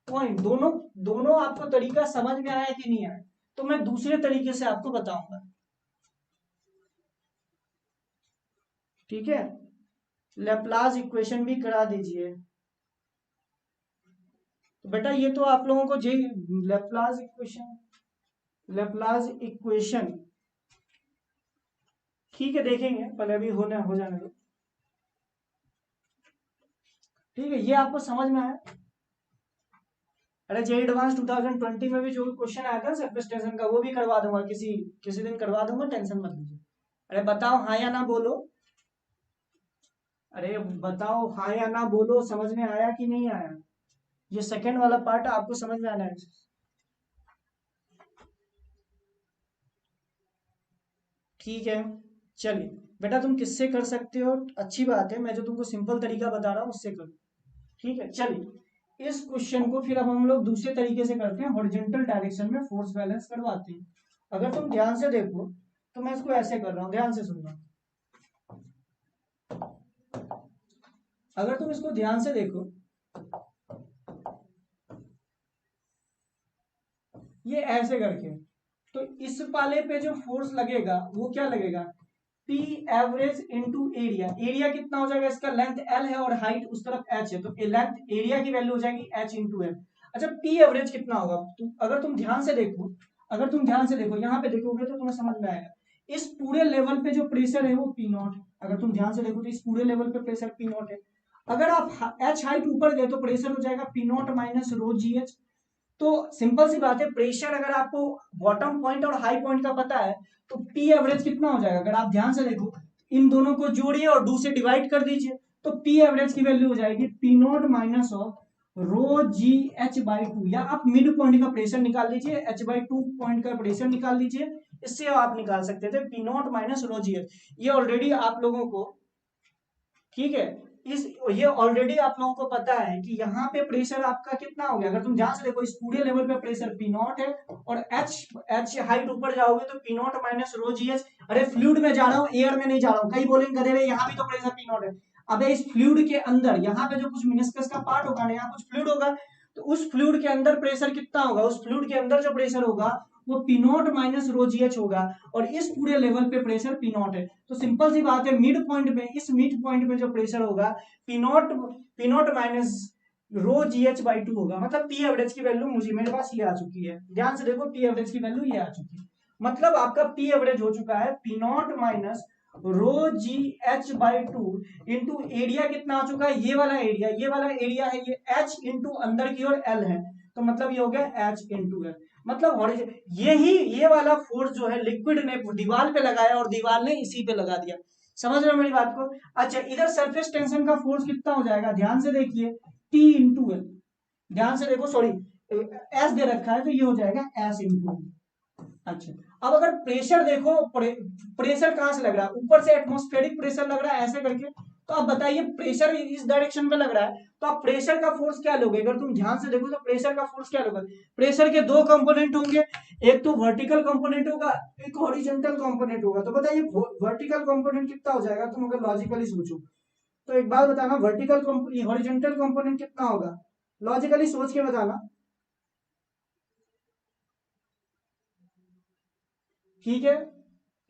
पॉइंट, दोनों दोनों आपको तरीका समझ में आया कि नहीं आया। तो मैं दूसरे तरीके से आपको बताऊंगा, ठीक है। लेप्लास इक्वेशन भी करा दीजिए। तो बेटा ये तो आप लोगों को जे लेप्लास इक्वेशन, लेप्लास इक्वेशन ठीक है देखेंगे, पहले अभी हो जाने दो, ठीक है। ये आपको समझ में आया। अरे जे एडवांस 2020 में भी जो क्वेश्चन आया था सरफेस टेंशन का, वो भी करवा दूंगा, किसी किसी दिन करवा दूंगा, टेंशन मत लीजिए। अरे बताओ हाँ या ना बोलो, अरे बताओ हाँ या ना बोलो, समझ में आया कि नहीं आया। ये सेकंड वाला पार्ट आपको समझ में आना है। ठीक है चलिए बेटा, तुम किससे कर सकते हो, अच्छी बात है, मैं जो तुमको सिंपल तरीका बता रहा हूँ उससे करो, ठीक है। चलिए इस क्वेश्चन को फिर अब हम लोग दूसरे तरीके से करते हैं, हॉरिजॉन्टल डायरेक्शन में फोर्स बैलेंस करवाते हैं। अगर तुम ध्यान से देखो तो मैं इसको ऐसे कर रहा हूँ, ध्यान से सुनना। अगर तुम इसको ध्यान से देखो, ये ऐसे करके, तो इस वाले पे जो फोर्स लगेगा वो क्या लगेगा, P average into area. Area कितना हो जाएगा, इसका लेंथ L है और हाइट उस तरफ H है, तो लेंथ एरिया की वैल्यू हो जाएगी H इंटू L। अच्छा P एवरेज कितना होगा, तो अगर तुम ध्यान से देखो, अगर तुम ध्यान से देखो यहाँ पे देखोगे तो तुम्हें समझ में आएगा। इस पूरे लेवल पे जो प्रेशर है वो P0 है। अगर तुम ध्यान से देखो तो इस पूरे लेवल पे प्रेशर P0 है। अगर आप H हाइट ऊपर गए तो प्रेशर हो जाएगा P0 माइनस रो GH। तो सिंपल सी बात है, प्रेशर अगर आपको बॉटम पॉइंट और हाई पॉइंट का पता है तो पी एवरेज कितना हो जाएगा, अगर आप ध्यान से देखो इन दोनों को जोड़िए और 2 से डिवाइड कर दीजिए, तो पी एवरेज की वैल्यू हो जाएगी P naught minus of rho G H by two, या आप मिड पॉइंट का प्रेशर निकाल लीजिए, एच बाई टू पॉइंट का प्रेशर निकाल लीजिए, इससे आप निकाल सकते थे P naught minus rho G H. ये ऑलरेडी आप लोगों को, ठीक है, इस ये ऑलरेडी आप लोगों को पता है कि यहाँ पे प्रेशर आपका कितना हो गया। अगर तुम ध्यान से देखो इस पूरे लेवल पे प्रेशर पी नॉट है, और एच हाइट ऊपर जाओगे तो P naught minus rho G H. अरे फ्लूइड में जा रहा हूँ, एयर में नहीं जा रहा हूँ, कई बोलेंगे गधे भाई यहाँ भी तो प्रेशर पी नॉट है। अब इस फ्लूइड के अंदर यहाँ पे जो कुछ मिनिस्कस का पार्ट होगा ना, यहाँ कुछ फ्लूइड होगा, तो उस फ्लूइड के अंदर प्रेशर कितना होगा, उस फ्लूइड के अंदर जो प्रेशर होगा वो P naught minus rho G H होगा, और इस पूरे लेवल पे प्रेशर पी नॉट है। तो सिंपल सी बात है, मिड पॉइंट में, इस मिड पॉइंट में जो प्रेशर होगा P naught minus rho G H by to होगा। मतलब पी एवरेज की वैल्यू मुझे मेरे पास ये आ चुकी है, ध्यान से देखो पी एवरेज की वैल्यू ये आ चुकी है। मतलब आपका पी एवरेज हो चुका है P naught minus rho G H by two into area कितना आ चुका है, ये वाला एरिया है ये एच इंटू अंदर की ओर एल है, तो मतलब ये हो गया एच इंटू एल। मतलब यही ये वाला फोर्स जो है लिक्विड ने दीवार पे लगाया और दीवार ने इसी पे लगा दिया। समझ रहे हो मेरी बात को? अच्छा, इधर सरफेस टेंशन का फोर्स कितना हो जाएगा, ध्यान से देखिए, टी इंटू एल। ध्यान से देखो, सॉरी एस दे रखा है तो ये हो जाएगा एस इंटू एल। अच्छा, अब अगर प्रेशर देखो, प्रेशर कहां से लग रहा है, ऊपर से एटमॉस्फेरिक प्रेशर लग रहा है ऐसे करके, तो अब बताइए प्रेशर इस डायरेक्शन में लग रहा है, तो आप प्रेशर का फोर्स क्या लोगे, अगर तुम ध्यान से देखो तो प्रेशर का फोर्स क्या लोगे, प्रेशर के दो कंपोनेंट होंगे, एक तो वर्टिकल कंपोनेंट होगा, एक हॉरिजॉन्टल कंपोनेंट होगा। तो बताइए वर्टिकल कंपोनेंट कितना हो जाएगा, तुम अगर लॉजिकली सोचो तो एक बात बताना, वर्टिकल हॉरिजॉन्टल कंपोनेंट कितना होगा, लॉजिकली सोच के बताना। ठीक है,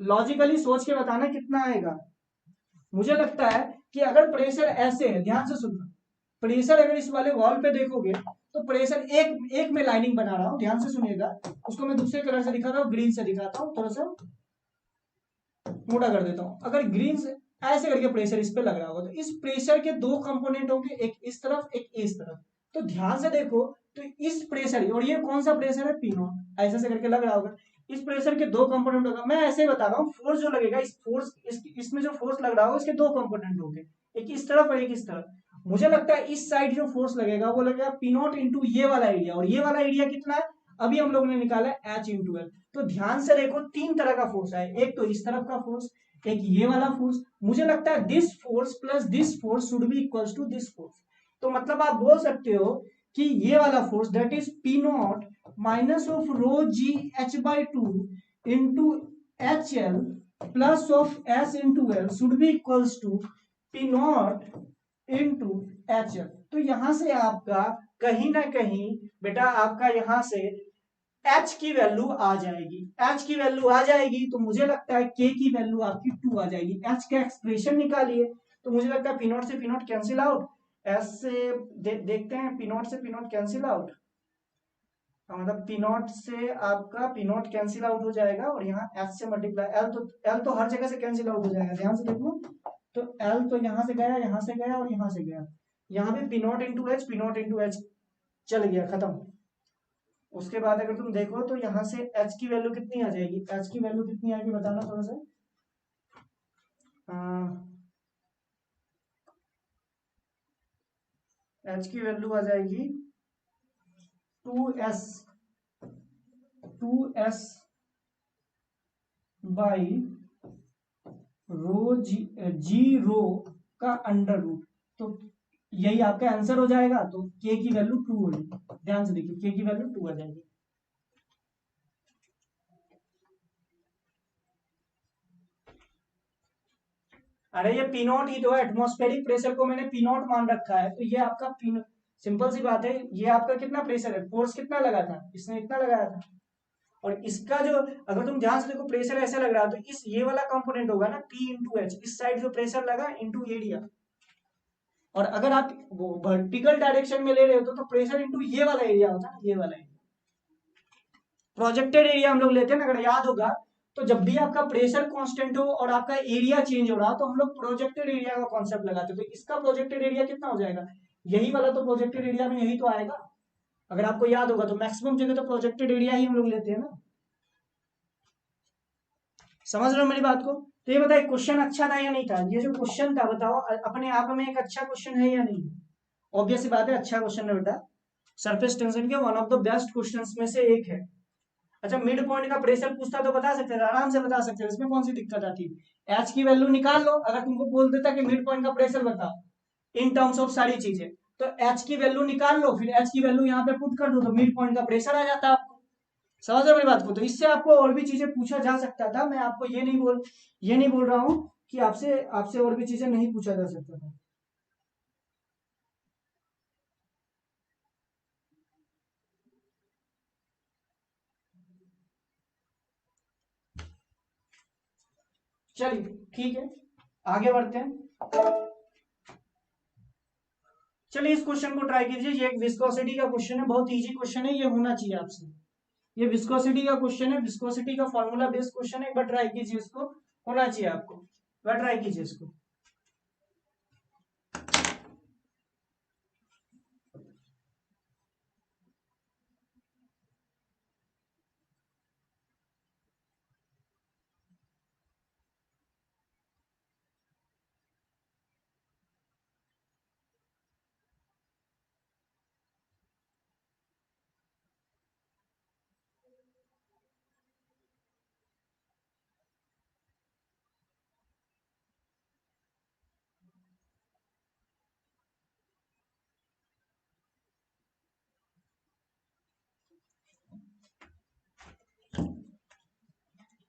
लॉजिकली सोच के बताना कितना आएगा। मुझे लगता है कि अगर प्रेशर ऐसे है, ध्यान से सुनना, प्रेशर अगर इस वाले वॉल पे देखोगे तो प्रेशर एक एक में लाइनिंग बना रहा हूं, ध्यान से सुनिएगा, उसको मैं दूसरे कलर से दिखाता हूँ, ग्रीन से दिखाता हूँ, थोड़ा सा मोटा कर देता हूं। अगर ग्रीन से ऐसे करके प्रेशर इस पे लग रहा होगा तो इस प्रेशर के दो कंपोनेंट होंगे, एक इस तरफ एक इस तरफ। तो ध्यान से देखो, तो इस प्रेशर, और ये कौन सा प्रेशर है, पी नॉट, ऐसे से करके लग रहा होगा, इस प्रेशर के दो कंपोनेंट होगा। मैं ऐसे ही बता रहा हूँ, फोर्स जो लगेगा, इस फोर्स इसमें जो फोर्स लग रहा होगा इसके दो कंपोनेंट होंगे, एक इस तरफ और एक इस तरफ। मुझे लगता है इस साइड जो फोर्स लगेगा वो लगेगा पी नॉट इंटू ये वाला एरिया, और ये वाला एरिया कितना है, अभी हम लोगों ने निकाला है एच इंटू एल। तो ध्यान से देखो, तीन तरह का फोर्स है, एक तो इस तरफ का फोर्स, एक ये वाला फोर्स। मुझे लगता है this force plus this force should be equals to this force. तो मतलब आप बोल सकते हो कि ये वाला force that is P naught minus of rho G H by two into H L plus of S into L should be equals to P naught into H L. तो यहां से आपका कहीं ना कहीं बेटा आपका यहां से एच की वैल्यू आ जाएगी, एच की वैल्यू आ जाएगी, तो मुझे लगता है के की वैल्यू आपकी 2 आ जाएगी। एच का एक्सप्रेशन निकालिए, तो मुझे लगता है पी नॉट से P not cancel out, S से देखते हैं, पी नॉट से पी नॉट कैंसिल आउट, मतलब पी नॉट से आपका पी नॉट कैंसिल आउट हो जाएगा, और यहाँ एच से मल्टीप्लाई, एल तो हर जगह से कैंसिल आउट हो जाएगा, ध्यान से देखो, तो एल तो यहाँ से गया, यहाँ से गया और यहाँ से गया, यहाँ भी पी नॉट इंटू एच चल गया, खत्म। उसके बाद अगर तुम देखो तो यहाँ से h की वैल्यू कितनी आ जाएगी, h की वैल्यू कितनी आएगी बताना थोड़ा सा, h की वैल्यू आ जाएगी 2s, 2s बाई रो जी रो का अंडर रूट, तो यही आपका आंसर हो जाएगा। तो k की वैल्यू 2 होगी, ध्यान से देखिए k की वैल्यू 2 आ जाएगी। अरे ये पी नॉट ही तो है, एटमॉस्फेरिक प्रेशर को मैंने पी नॉट मान रखा है, तो ये आपका पी, सिंपल सी बात है, ये आपका कितना प्रेशर है, फोर्स कितना लगा था, इसने इतना लगाया था, और इसका जो, अगर तुम ध्यान से देखो प्रेशर ऐसे लग रहा है, तो इस ये वाला कंपोनेंट होगा ना T इंटू एच, इस साइड जो प्रेशर लगा इंटू एरिया, और अगर आप वर्टिकल डायरेक्शन में ले रहे हो तो प्रेशर इंटू ये वाला एरिया होता है, ये वाला एरिया, प्रोजेक्टेड एरिया हम लोग लेते हैं ना, अगर याद होगा तो जब भी आपका प्रेशर कांस्टेंट हो और आपका एरिया चेंज हो रहा तो हम लोग प्रोजेक्टेड एरिया का कॉन्सेप्ट लगाते, तो इसका प्रोजेक्टेड एरिया कितना हो जाएगा, यही वाला, तो प्रोजेक्टेड एरिया में यही तो आएगा, अगर आपको याद होगा तो मैक्सिमम जगह तो प्रोजेक्टेड एरिया ही हम लोग लेते हैं ना। समझ रहे हो मेरी बात को? तो ये बताइए क्वेश्चन अच्छा था या नहीं था, ये जो क्वेश्चन था बताओ अपने आप में एक अच्छा क्वेश्चन है या नहीं? ऑब्वियस बात है, अच्छा क्वेश्चन है बेटा, सरफेस टेंशन के one of the best questions में से एक है। अच्छा, मिड पॉइंट का प्रेशर पूछता तो बता सकते थे, आराम से बता सकते थे, इसमें कौन सी दिक्कत आती? एच की वैल्यू निकाल लो, अगर तुमको बोल देता कि मिड पॉइंट का प्रेशर बताओ इन टर्म्स ऑफ सारी चीजें, तो एच की वैल्यू निकाल लो, फिर एच की वैल्यू यहाँ पे पुट कर दो, तो मिड पॉइंट का प्रेशर आ जाता आपको। समझ रहे हो मेरी बात को? तो इससे आपको और भी चीजें पूछा जा सकता था, मैं आपको ये नहीं बोल रहा हूँ कि आपसे आपसे और भी चीजें नहीं पूछा जा सकता था। चलिए ठीक है, आगे बढ़ते हैं। चलिए इस क्वेश्चन को ट्राई कीजिए, ये एक विस्कोसिटी का क्वेश्चन है, बहुत इजी क्वेश्चन है, ये होना चाहिए आपसे, ये विस्कोसिटी का क्वेश्चन है, विस्कोसिटी का फॉर्मूला बेस्ड क्वेश्चन है, एक बार ट्राई कीजिए, इसको होना चाहिए आपको। वह ट्राई कीजिए इसको।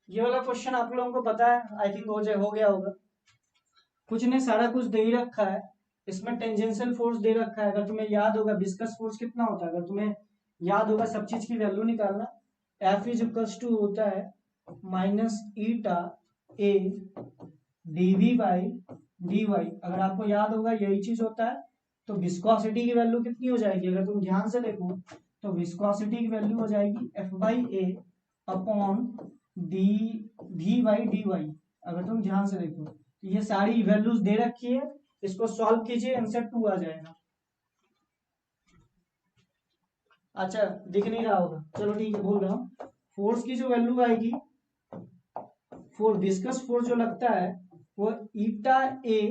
ये वाला क्वेश्चन आप लोगों को पता है, आई थिंक हो गया होगा। कुछ ने सारा कुछ दे ही रखा है। इसमें टेंजेंशियल फोर्स दे रखा है, अगर तुम्हें याद होगा विस्कस फोर्स कितना होता है, अगर तुम्हें याद होगा सब चीज की वैल्यू निकालना। एफ इज इक्वल्स टू होता है minus eta A DV by D Y. अगर आपको याद होगा यही चीज होता है। तो विस्कोसिटी की वैल्यू कितनी हो जाएगी, अगर तुम ध्यान से देखो तो विस्कोसिटी की वैल्यू हो जाएगी F by A upon D V by D Y. अगर तुम ध्यान से देखो तो ये सारी वैल्यूज दे रखी है, इसको सॉल्व कीजिए, आंसर 2 आ जाएगा। अच्छा दिख नहीं रहा होगा, चलो ठीक है बोल रहा हूँ। फोर्स की जो वैल्यू आएगी, विस्कस फोर्स जो लगता है वो ईटा ए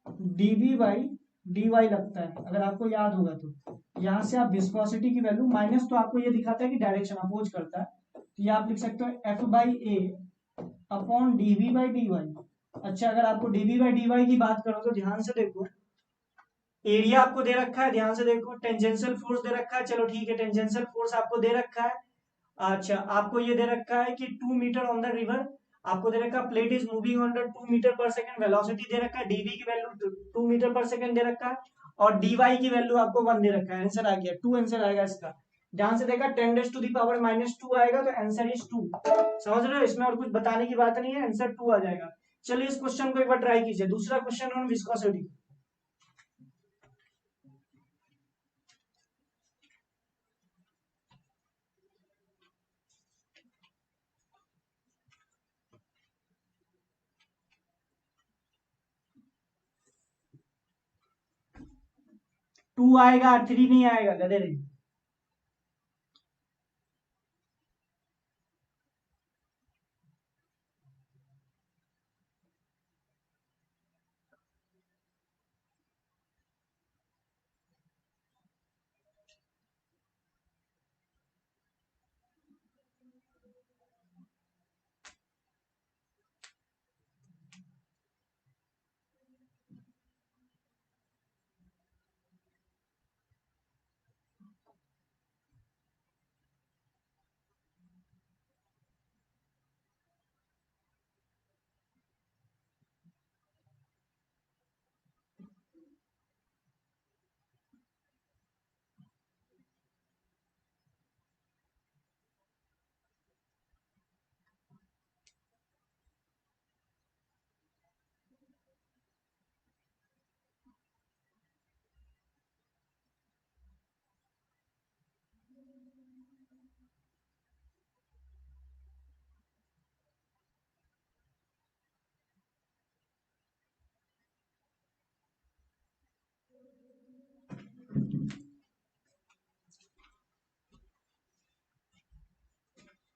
डीबी बाई डी वाई लगता है, अगर आपको याद होगा तो। यहां से आप विस्कोसिटी की वैल्यू माइनस, तो आपको ये दिखाता है कि डायरेक्शन अपोज करता है, तो ये आप लिख सकते हो F by A upon DV by D Y. अच्छा अगर आपको डीवी बाई डी वाई की बात करो तो ध्यान से देखो, एरिया आपको दे रखा है, ध्यान से देखो, टेंजेंशियल फोर्स दे रखा है, चलो ठीक है टेंजेंशियल फोर्स आपको दे रखा है। अच्छा आपको ये दे रखा है कि 2 मीटर ऑन द रिवर, आपको दे रखा है plate is moving on the 2 metre per second, velocity दे रखा है, डीवी की वैल्यू 2 मीटर पर सेकंड दे रखा है, और डीवाई की वैल्यू आपको 1 दे रखा है। आंसर आ गया 2, आंसर आएगा इसका। ध्यान से देखा 10 रेज़ टू द पावर -2 आएगा, तो आंसर इज 2। समझ रहे हो, इसमें और कुछ बताने की बात नहीं है, आंसर 2 आ जाएगा। चलिए इस क्वेश्चन को एक बार ट्राई कीजिए, दूसरा क्वेश्चन ऑन विस्कोसिटी। 2 आएगा, 3 नहीं आएगा गधे रे।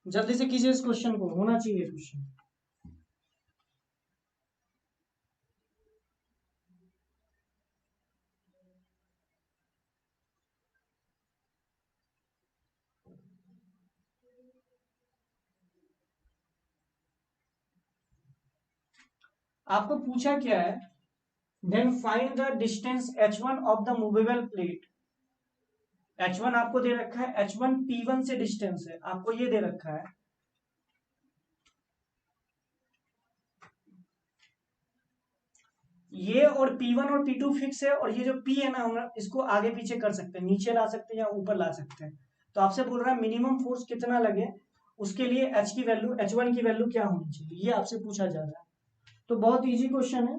जल्दी से कीजिए, इस क्वेश्चन को होना चाहिए क्वेश्चन। आपको पूछा क्या है, then find the distance h1 of the movable plate. h1 आपको दे रखा है, h1 p1 से डिस्टेंस है, आपको ये दे रखा है। ये और P1 और P2 फिक्स है, और ये जो P है ना, हम इसको आगे पीछे कर सकते हैं, नीचे ला सकते हैं या ऊपर ला सकते हैं। तो आपसे बोल रहा है मिनिमम फोर्स कितना लगे, उसके लिए H की वैल्यू, H1 की वैल्यू क्या होनी चाहिए, ये आपसे पूछा जा रहा है। तो बहुत इजी क्वेश्चन है।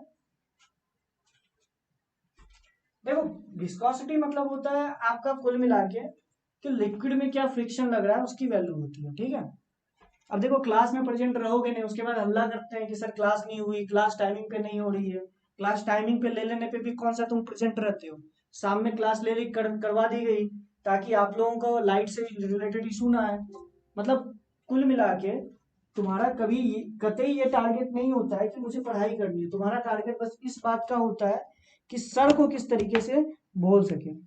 देखो विस्कोसिटी मतलब होता है आपका कुल मिला के कि लिक्विड में क्या फ्रिक्शन लग रहा है उसकी वैल्यू होती है, ठीक है। अब देखो क्लास में प्रेजेंट रहोगे नहीं, उसके बाद हल्ला करते हैं कि सर क्लास नहीं हुई, क्लास टाइमिंग पे नहीं हो रही है। क्लास टाइमिंग पे ले लेने पे भी कौन सा तुम प्रेजेंट रहते हो। शाम में क्लास ले ली करवा दी गई, ताकि आप लोगों को लाइट से रिलेटेड इशू ना है। मतलब कुल मिला के तुम्हारा कभी कतई ये टारगेट नहीं होता है कि मुझे पढ़ाई करनी है। तुम्हारा टारगेट बस इस बात का होता है कि सर को किस तरीके से बोल सके।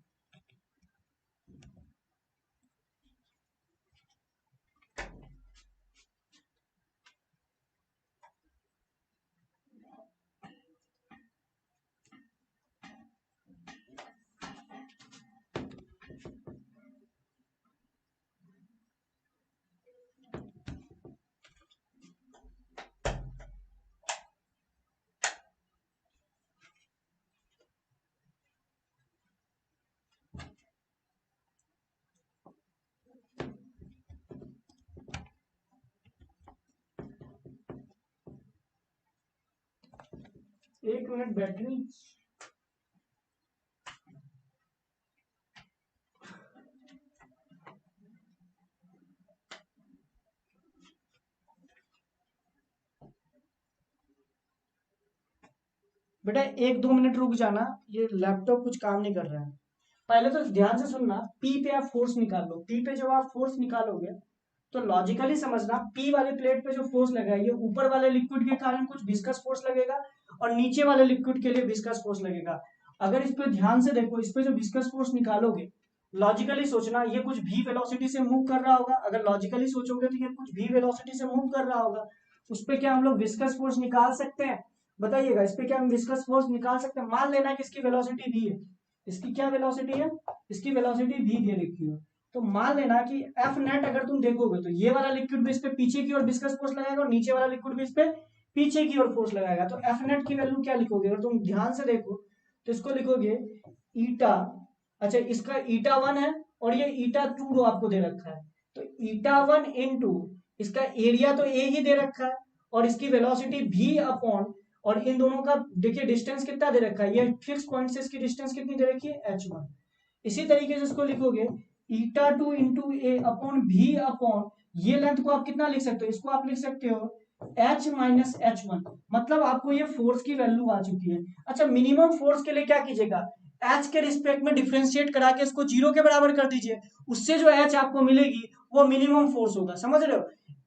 1 मिनट बैटरी। बेटा 1-2 मिनट रुक जाना, ये लैपटॉप कुछ काम नहीं कर रहा है। पहले तो ध्यान से सुनना, पी पे आप फोर्स निकाल लो। पी पे जब आप फोर्स निकालोगे तो लॉजिकली समझना, पी वाले प्लेट पे जो फोर्स लगा है, ये ऊपर वाले लिक्विड के कारण कुछ विस्कस फोर्स लगेगा और नीचे वाले लिक्विड के लिए विस्कस फोर्स लगेगा। अगर इस पे ध्यान से देखो, इस पे जो विस्कस फोर्स निकालोगे, लॉजिकली सोचना ये कुछ भी वेलोसिटी से मूव कर रहा होगा। अगर लॉजिकली सोचोगे तो ये कुछ भी वेलोसिटी से मूव कर रहा होगा। उस पे क्या हम लोग विस्कस फोर्स निकाल सकते हैं? बताइएगा, इस पे क्या हम विस्कस फोर्स निकाल सकते हैं? मान लेना कि इसकी वेलोसिटी भी है। इसकी क्या वेलोसिटी है? इसकी वेलोसिटी भी दे रखी है। तो मान लेना कि एफ नेट अगर तुम देखोगे तो ये वाला लिक्विड भी इस पे पीछे की ओर विस्कस फोर्स लगाएगा और नीचे वाला लिक्विड भी इस पे पीछे की ओर फोर्स लगाएगा। तो एफ नेट की वैल्यू क्या लिखोगे? अगर तुम ध्यान से देखो तो इसको लिखोगे ईटा, अच्छा इसका ईटा 1 है और ये ईटा 2 आपको दे रखा है। तो ईटा 1 इंटू इसका एरिया तो ए ही दे रखा है और इसकी वेलोसिटी भी अपॉन, और इन दोनों का देखिए डिस्टेंस कितना दे रखा है, ये फिक्स पॉइंट से इसकी डिस्टेंस कितनी दे रखी है? h1। इसी तरीके से इसको लिखोगे ईटा 2 इंटू ए अपॉन भी अपॉन, ये लेंथ को आप कितना लिख सकते हो? इसको आप लिख सकते हो h माइनस h1। मतलब आपको ये फोर्स की वैल्यू आ चुकी है। अच्छा मिनिमम फोर्स के लिए क्या कीजिएगा, h के रिस्पेक्ट में डिफ्रेंशिएट करा के इसको 0 के बराबर कर दीजिए। उससे जो h आपको मिलेगी वो मिनिमम फोर्स होगा। समझ रहे हो?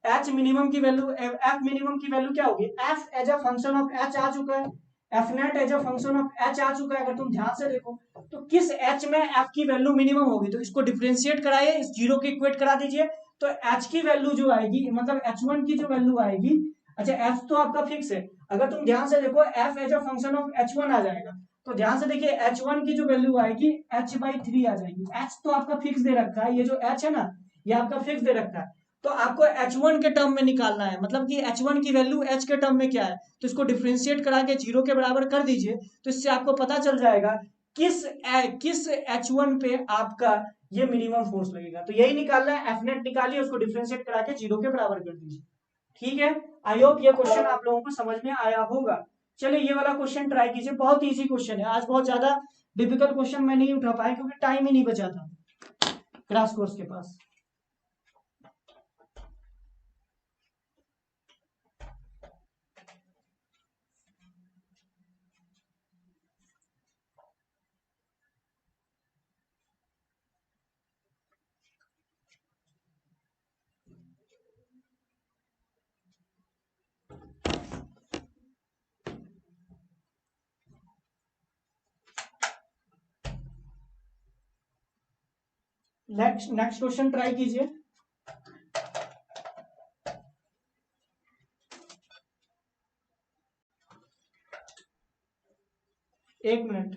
h मिनिमम की वैल्यू, f मिनिमम की वैल्यू क्या होगी? f as a function of h आ चुका है, F net as a function of h आ चुका है। अगर तुम ध्यान से देखो तो किस h में f की वैल्यू मिनिमम होगी, तो इसको डिफरेंशिएट कराइए, इस 0 के इक्वेट करा दीजिए। तो h की वैल्यू जो आएगी, मतलब h1 की जो वैल्यू आएगी, अच्छा f तो आपका फिक्स है, अगर तुम ध्यान से देखो f as a function of h1 आ जाएगा। तो ध्यान से देखिए h1 की जो वैल्यू आएगी h/3 आ जाएगी। h तो आपका फिक्स दे रखा है, ये जो h है ना ये आपका फिक्स दे रखा है। तो आपको h1 के टर्म में निकालना है, मतलब कि h1 की वैल्यू h के टर्म में क्या है, तो इसको डिफरेंशिएट करा के 0 के बराबर कर दीजिए। तो इससे आपको पता चल जाएगा किस h1 पे आपका ये मिनिमम फोर्स लगेगा। तो यही निकालना है, एफ नेट निकालिए, उसको डिफरेंशिएट करा के 0 के बराबर कर दीजिए। ठीक है, आई होप ये क्वेश्चन आप लोगों को समझ में आया होगा। चलिए ये वाला क्वेश्चन ट्राई कीजिए, बहुत इजी क्वेश्चन है। आज बहुत ज्यादा डिफिकल्ट क्वेश्चन मैं नहीं उठा पाया क्योंकि टाइम ही नहीं बचा था क्रैश कोर्स के पास। नेक्स्ट क्वेश्चन ट्राई कीजिए। 1 मिनट।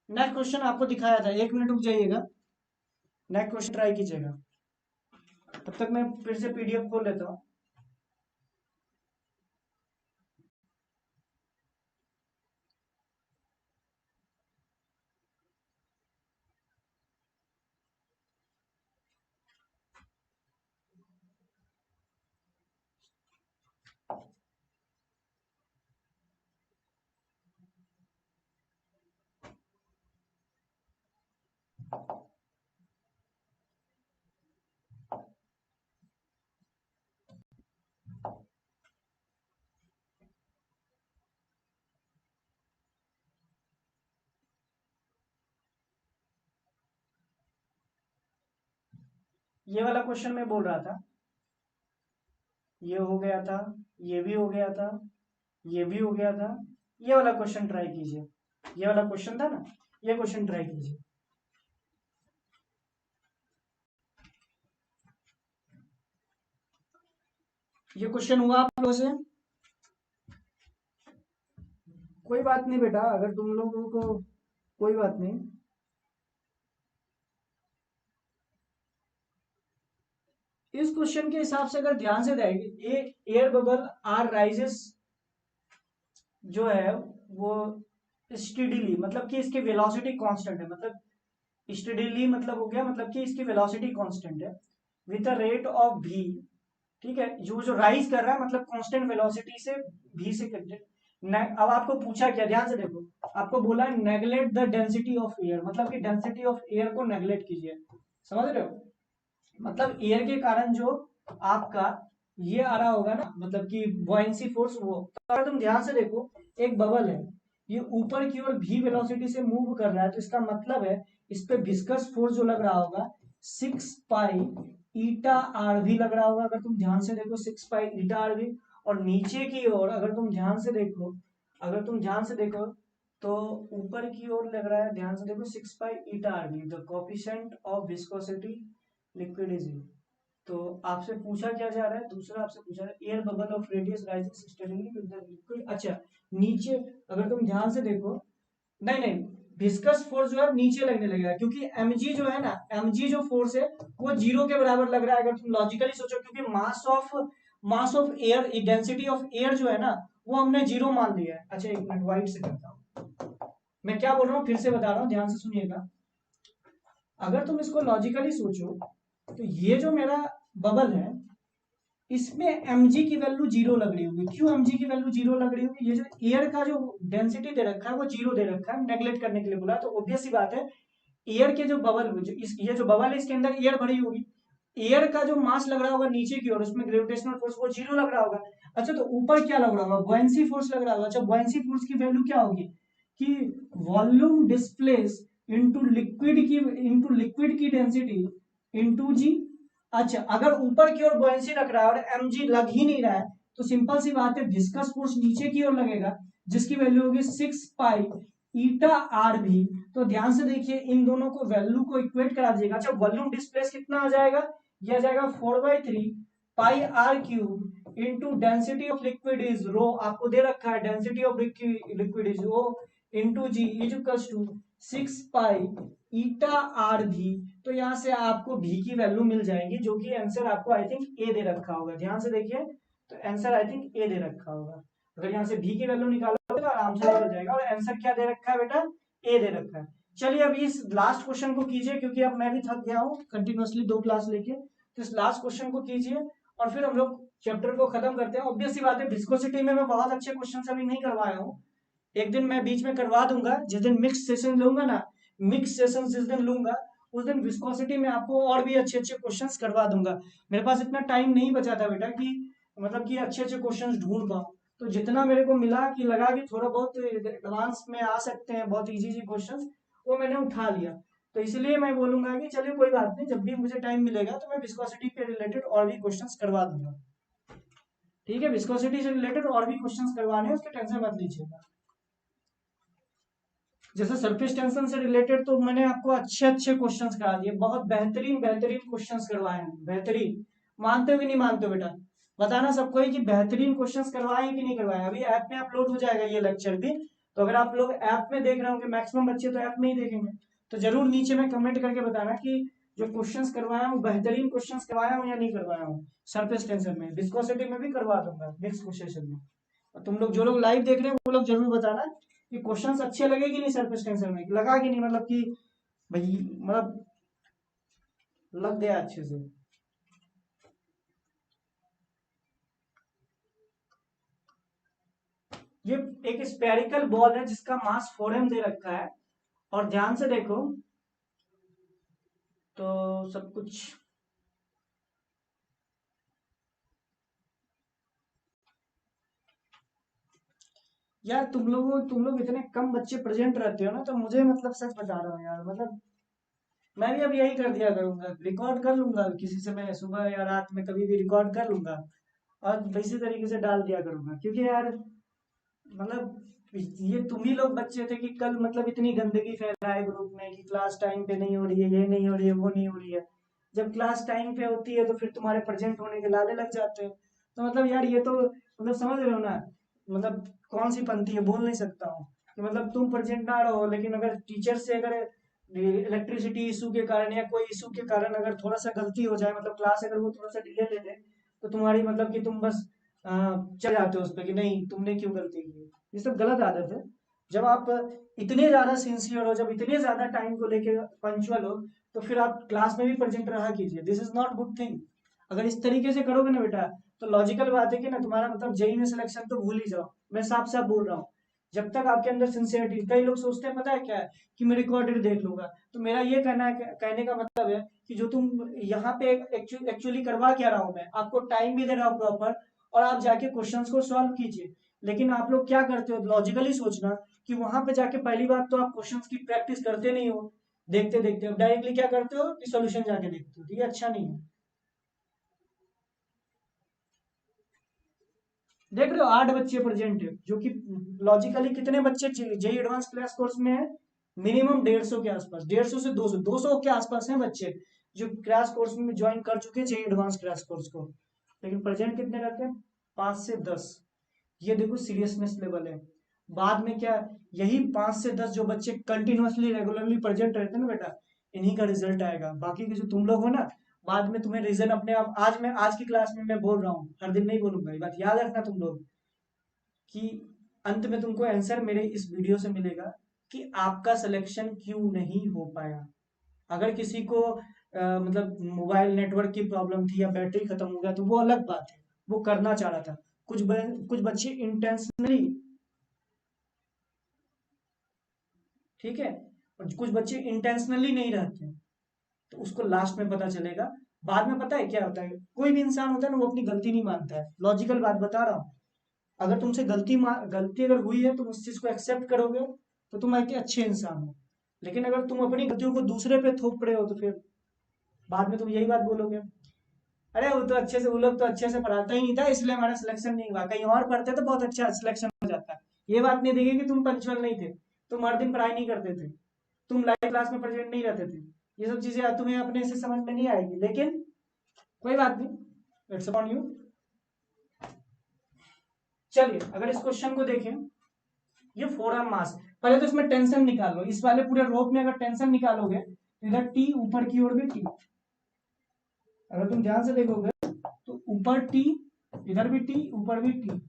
नेक्स्ट क्वेश्चन आपको दिखाया था, 1 मिनट रुक जाइएगा, नेक्स्ट क्वेश्चन ट्राई कीजिएगा। तब तक मैं फिर से पीडीएफ खोल लेता हूँ। ये वाला क्वेश्चन मैं बोल रहा था, ये हो गया था, ये भी हो गया था, ये भी हो गया था। ये वाला क्वेश्चन ट्राई कीजिए, ये वाला क्वेश्चन था ना, ये क्वेश्चन ट्राई कीजिए। ये क्वेश्चन हुआ आप लोगों से? कोई बात नहीं बेटा, अगर तुम लोगों को कोई बात नहीं। इस क्वेश्चन के हिसाब से अगर ध्यान से देखेंगे, एयर बबल आर राइजेस जो है वो स्टेडिली, मतलब कि इसकी वेलोसिटी कांस्टेंट है, मतलब स्टेडिली मतलब हो गया, मतलब कि इसकी वेलोसिटी कांस्टेंट है with the rate of v। ठीक है, जो जो राइज कर रहा है मतलब कांस्टेंट वेलोसिटी से v से अब आपको पूछा क्या, ध्यान से देखो, आपको बोला neglect the density of air, मतलब कि डेंसिटी ऑफ एयर को नेगलेक्ट कीजिए। समझ रहे हो, मतलब एयर के कारण जो आपका ये आ रहा होगा ना, मतलब कि बॉयंसी फोर्स, वो तो अगर तुम ध्यान से देखो, एक बबल है, ये ऊपर की ओर v वेलोसिटी से मूव कर रहा है, तो इसका मतलब है इस पे विस्कस फोर्स जो लग रहा होगा 6 पाई ईटा आर भी लग रहा होगा। अगर तुम ध्यान से देखो 6 पाई ईटा आर भी, और नीचे की ओर अगर तुम ध्यान से देखो, अगर तुम ध्यान से देखो तो ऊपर की ओर लग रहा है, ध्यान से देखो 6 पाई ईटा आर भी, the coefficient of viscosity liquid is you. तो आपसे पूछा क्या जा रहा है, दूसरा आपसे पूछा रहा है air bubble of radius rising steadily with the liquid. अच्छा, नीचे अगर तुम ध्यान से देखो, नहीं नहीं, विस्कस फोर्स जो है नीचे लगने लगेगा, क्योंकि mg जो है ना, mg जो फोर्स है वो जीरो के बराबर लग रहा है, अगर तुम लॉजिकली सोचो, क्योंकि mass of air, density of air जो है ना, वो हमने जीरो मान लिया है। अच्छा एक मिनट, वाइट से करता हूँ, मैं क्या बोल रहा हूँ फिर से बता रहा हूँ, ध्यान से सुनिएगा। अगर तुम इसको लॉजिकली सोचो, तो ये जो मेरा बबल है, इसमें mg की वैल्यू जीरो लग रही होगी। क्यों mg की वैल्यू जीरो लग रही होगी, ये जो एयर का जो डेंसिटी दे रखा है वो जीरो दे रखा है, नेगलेक्ट करने के लिए बोला, तो ऑब्वियस सी बात है एयर के जो बबल, ये जो बबल है इसके अंदर एयर भरी होगी, एयर का जो मास लग रहा होगा नीचे की ओर, उसमें ग्रेविटेशनल फोर्स वो जीरो लग रहा होगा। अच्छा, तो ऊपर क्या लग रहा होगा, बुयांसी फोर्स लग रहा होगा। अच्छा, बुयांसी फोर्स की वैल्यू क्या होगी कि वॉल्यूम डिस्प्लेस इनटू लिक्विड की डेंसिटी इनटू जी। अच्छा, अगर ऊपर की ओर बुयांसी रख रहा है और mg लग ही नहीं रहा है, तो सिंपल सी बात है विस्कस फोर्स नीचे की ओर लगेगा, जिसकी वैल्यू होगी 6 पाई ईटा आर भी। तो ध्यान से देखिए, इन दोनों को वैल्यू को इक्वेट करा दीजिएगा। अच्छा, वॉल्यूम डिस्प्लेस कितना आ जाएगा, यह आ जाएगा 4/3 pi R cube into density of liquid is rho, आपको दे रखा है density of liquid is rho, into g is equals to 6 pi eta R भी। तो यहाँ से आपको भी की वैल्यू मिल जाएगी, जो कि आंसर आपको आई थिंक ए दे रखा होगा। ध्यान से देखिए, तो आंसर आई थिंक ए दे रखा होगा। अगर यहाँ से भी की वैल्यू निकालोगे तो आराम से निकल जाएगा, और आंसर क्या दे रखा है बेटा, ए दे रखा है। चलिए अब इस लास्ट क्वेश्चन को कीजिए, क्योंकि अब मैं भी थक गया हूँ कंटिन्यूअसली 2 क्लास लेके, तो इस लास्ट क्वेश्चन को कीजिए और फिर हम लोग चैप्टर को खत्म करते हैं। ऑब्वियस सी बात है, विस्कोसिटी में मैं बहुत अच्छे क्वेश्चन अभी नहीं करवाया हूँ, एक दिन मैं बीच में करवा दूंगा, जिस दिन मिक्स सेशन लूंगा ना, मिक्स सेशन जिस दिन लूंगा, उस दिन विस्कोसिटी में आपको और भी अच्छे अच्छे क्वेश्चंस करवा दूंगा। मेरे पास इतना टाइम नहीं बचा था बेटा कि मतलब कि अच्छे अच्छे क्वेश्चंस ढूंढ पाऊँ, तो जितना मेरे को मिला कि लगा कि थोड़ा बहुत एडवांस में आ सकते हैं, बहुत इजी इजी क्वेश्चंस, वो मैंने उठा लिया। तो इसलिए मैं बोलूंगा कि चलिए कोई बात नहीं, जब भी मुझे टाइम मिलेगा तो मैं विस्कोसिटी के रिलेटेड और भी क्वेश्चंस करवा दूंगा। ठीक है, विस्कोसिटी से रिलेटेड और भी क्वेश्चंस करवाने हैं, उसकी टेंशन मत लीजिएगा। जैसे सरफेस टेंशन से रिलेटेड तो मैंने आपको अच्छे अच्छे क्वेश्चंस करा दिए, बहुत बेहतरीन बेहतरीन क्वेश्चंस करवाए हैं, बेहतरीन। मानते हो कि नहीं मानते हो बेटा, बताना सबको ही कि बेहतरीन क्वेश्चंस करवाए कि नहीं करवाए। अभी ऐप में अपलोड हो जाएगा ये लेक्चर भी, तो अगर आप लोग ऐप में देख रहे होंगे, मैक्सिमम बच्चे तो ऐप में ही देखेंगे, तो जरूर नीचे में कमेंट करके बताना कि जो क्वेश्चंस करवाया हूँ बेहतरीन क्वेश्चंस करवाया हूँ या नहीं करवाया हूँ। सरफेस टेंशन में, विस्कोसिटी में भी करवा दूंगा नेक्स्ट सेशन में। और तुम लोग जो लोग लाइव देख रहे हैं वो लोग जरूर बताना कि क्वेश्चंस अच्छे लगे कि नहीं, सरफेस टेंशन में लगा कि नहीं, मतलब कि भाई मतलब लग गया अच्छे से। ये एक स्पेरिकल बॉल है जिसका मास 4m दे रखा है, और ध्यान से देखो तो सब कुछ, यार तुम लोग इतने कम बच्चे प्रेजेंट रहते हो ना, तो मुझे मतलब सच बता रहा हूँ यार, मतलब मैं भी अब यही कर दिया करूंगा, रिकॉर्ड कर लूंगा किसी समय सुबह या रात में कभी भी रिकॉर्ड कर लूंगा और इसी तरीके से डाल दिया करूंगा। क्योंकि यार मतलब ये तुम ही लोग बच्चे थे कि कल मतलब इतनी गंदगी फैलाए ग्रुप में कि क्लास टाइम पे नहीं हो रही है, ये नहीं हो रही है, वो नहीं हो रही है। जब क्लास टाइम पे होती है तो फिर तुम्हारे प्रेजेंट होने के लाले लग जाते हैं। तो मतलब यार ये तो मतलब समझ रहे हो ना, मतलब कौन सी पंथी है, बोल नहीं सकता हूँ कि मतलब तुम प्रेजेंट ना रहो, लेकिन अगर टीचर से अगर इलेक्ट्रिसिटी इशू के कारण या कोई इशू के कारण अगर थोड़ा सा गलती हो जाए, मतलब क्लास अगर वो थोड़ा सा डिले ले ले, तो तुम्हारी मतलब कि तुम बस चल जाते हो उस पर कि नहीं तुमने क्यों गलती की। ये सब गलत आदत है। जब आप इतने ज्यादा सिंसियर हो, जब इतने ज्यादा टाइम को लेके पंचुअल हो, तो फिर आप क्लास में भी प्रेजेंट रहा कीजिए। This is not good thing. अगर इस तरीके से करोगे ना बेटा, तो लॉजिकल बात है कि ना तुम्हारा मतलब जेई में सिलेक्शन तो भूल ही जाओ। मैं साफ साफ बोल रहा हूँ, जब तक आपके अंदर सिंसियरिटी, कई लोग सोचते हैं पता है क्या है कि मैं रिकॉर्डेड देख लूंगा। तो मेरा ये कहने का मतलब है कि जो तुम यहाँ पे एक्चुअली करवा क्या रहा हूँ, मैं आपको टाइम भी दे रहा हूँ प्रॉपर, और आप जाके क्वेश्चंस को सॉल्व कीजिए। लेकिन आप लोग क्या करते हो, लॉजिकली सोचना कि वहां पे जाके पहली बात तो आप क्वेश्चंस की प्रैक्टिस करते नहीं हो, देखते देखते हो डायरेक्टली क्या करते हो कि सॉल्यूशन जाके देखते हो। तो ये अच्छा नहीं है। देख रहे हो 8 बच्चे प्रेजेंट है, जो कि लॉजिकली कितने बच्चे जेई एडवांस क्लास कोर्स में है, मिनिमम 150 के आसपास, 150 से 200 के आसपास हैं बच्चे जो क्रैश कोर्स में ज्वाइन कर चुके हैं जेई एडवांस क्रैश कोर्स को। लेकिन प्रेजेंट कितने रहते हैं, 5 से 10। ये देखो सीरियसनेस लेवल है। बाद में क्या, यही 5 से 10 जो बच्चे कंटिन्यूअसली रेगुलरली प्रेजेंट रहते हैं ना बेटा, इन्हीं का रिजल्ट आएगा। बाकी के जो तुम लोग हो ना, बाद में तुम्हें रीजन अपने आप, आज की क्लास में मैं बोल रहा हूँ, हर दिन नहीं बोलूंगा, ये बात याद रखना तुम लोग, कि अंत में तुमको आंसर मेरे इस वीडियो से मिलेगा कि आपका सिलेक्शन क्यों नहीं हो पाया। अगर किसी को मतलब मोबाइल नेटवर्क की प्रॉब्लम थी या बैटरी खत्म हो गया तो वो अलग बात है, वो करना चाह रहा था। कुछ बच्चे इंटेंशनली, ठीक है, और कुछ बच्चे इंटेंशनली नहीं रहते हैं, तो उसको लास्ट में पता चलेगा। बाद में पता है क्या होता है, कोई भी इंसान होता है ना, वो अपनी गलती नहीं मानता है। लॉजिकल बात बता रहा हूँ, अगर तुमसे गलती अगर हुई है, तुम उस चीज को एक्सेप्ट करोगे, तो तुम एक अच्छे इंसान हो। लेकिन अगर तुम अपनी गलतियों को दूसरे पे थोप रहे हो, तो फिर बाद में तुम यही बात बोलोगे, अरे वो तो अच्छे से, वो लोग तो अच्छे से पढ़ाता ही नहीं था इसलिए हमारा सिलेक्शन नहीं हुआ, कहीं और पढ़ते तो बहुत अच्छा सिलेक्शन हो जाता। ये बात नहीं देखी कि तुम पंचुअल नहीं थे, तुम हर दिन पढ़ाई नहीं करते थे, तुम लाइव क्लास में प्रेजेंट नहीं रहते थे। ये सब चीजें तुम्हें अपने से समझ में नहीं आएगी, लेकिन कोई बात नहीं, इट्स अपॉन यू। चलिए अगर इस क्वेश्चन को देखें, ये 4m मास, पहले तो इसमें टेंशन निकालो, इस वाले पूरे रोप में अगर टेंशन निकालोगे तो इधर टी, ऊपर की ओर भी टी। अगर तुम ध्यान से देखोगे तो ऊपर टी, इधर भी टी, ऊपर भी टी,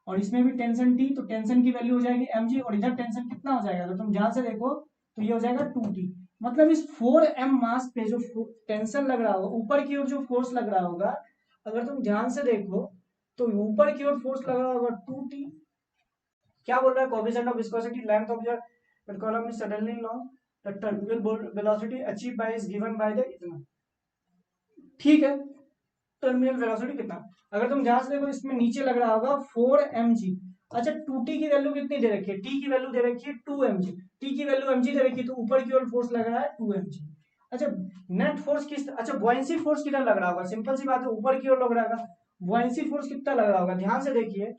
और इसमें भी टेंशन टी, तो टेंशन की वैल्यू हो जाएगी mg, और इधर टेंशन कितना हो जाएगा, अगर तुम ध्यान से देखो तो ये हो जाएगा 2t। मतलब इस 4m मास पे जो टेंशन लग रहा होगा, ऊपर की ओर जो फोर्स लग रहा होगा, अगर तुम ध्यान से देखो तो ऊपर की ओर फोर्स लग रहा होगा 2t। क्या बोल रहा है, coefficient of viscosity, length of your column is suddenly long, the terminal velocity achieve by is given by the इतना, ठीक है। टर्मिनल वेलोसिटी कितना, अगर तुम ध्यान से देखो इसमें नीचे लग रहा होगा 4mg। अच्छा 2t की वैल्यू कितनी दे रखी है, t की वैल्यू दे रखी है 2mg, t की वैल्यू mg दे रखी है, तो ऊपर की ओर फोर्स लग रहा है 2mg। अच्छा नेट फोर्स किस, अच्छा बॉयंसी फोर्स कितना लग रहा होगा, सिंपल सी बात है, ऊपर की ओर लग रहा होगा। बॉयंसी फोर्स कितना लग रहा होगा, ध्यान से देखिए,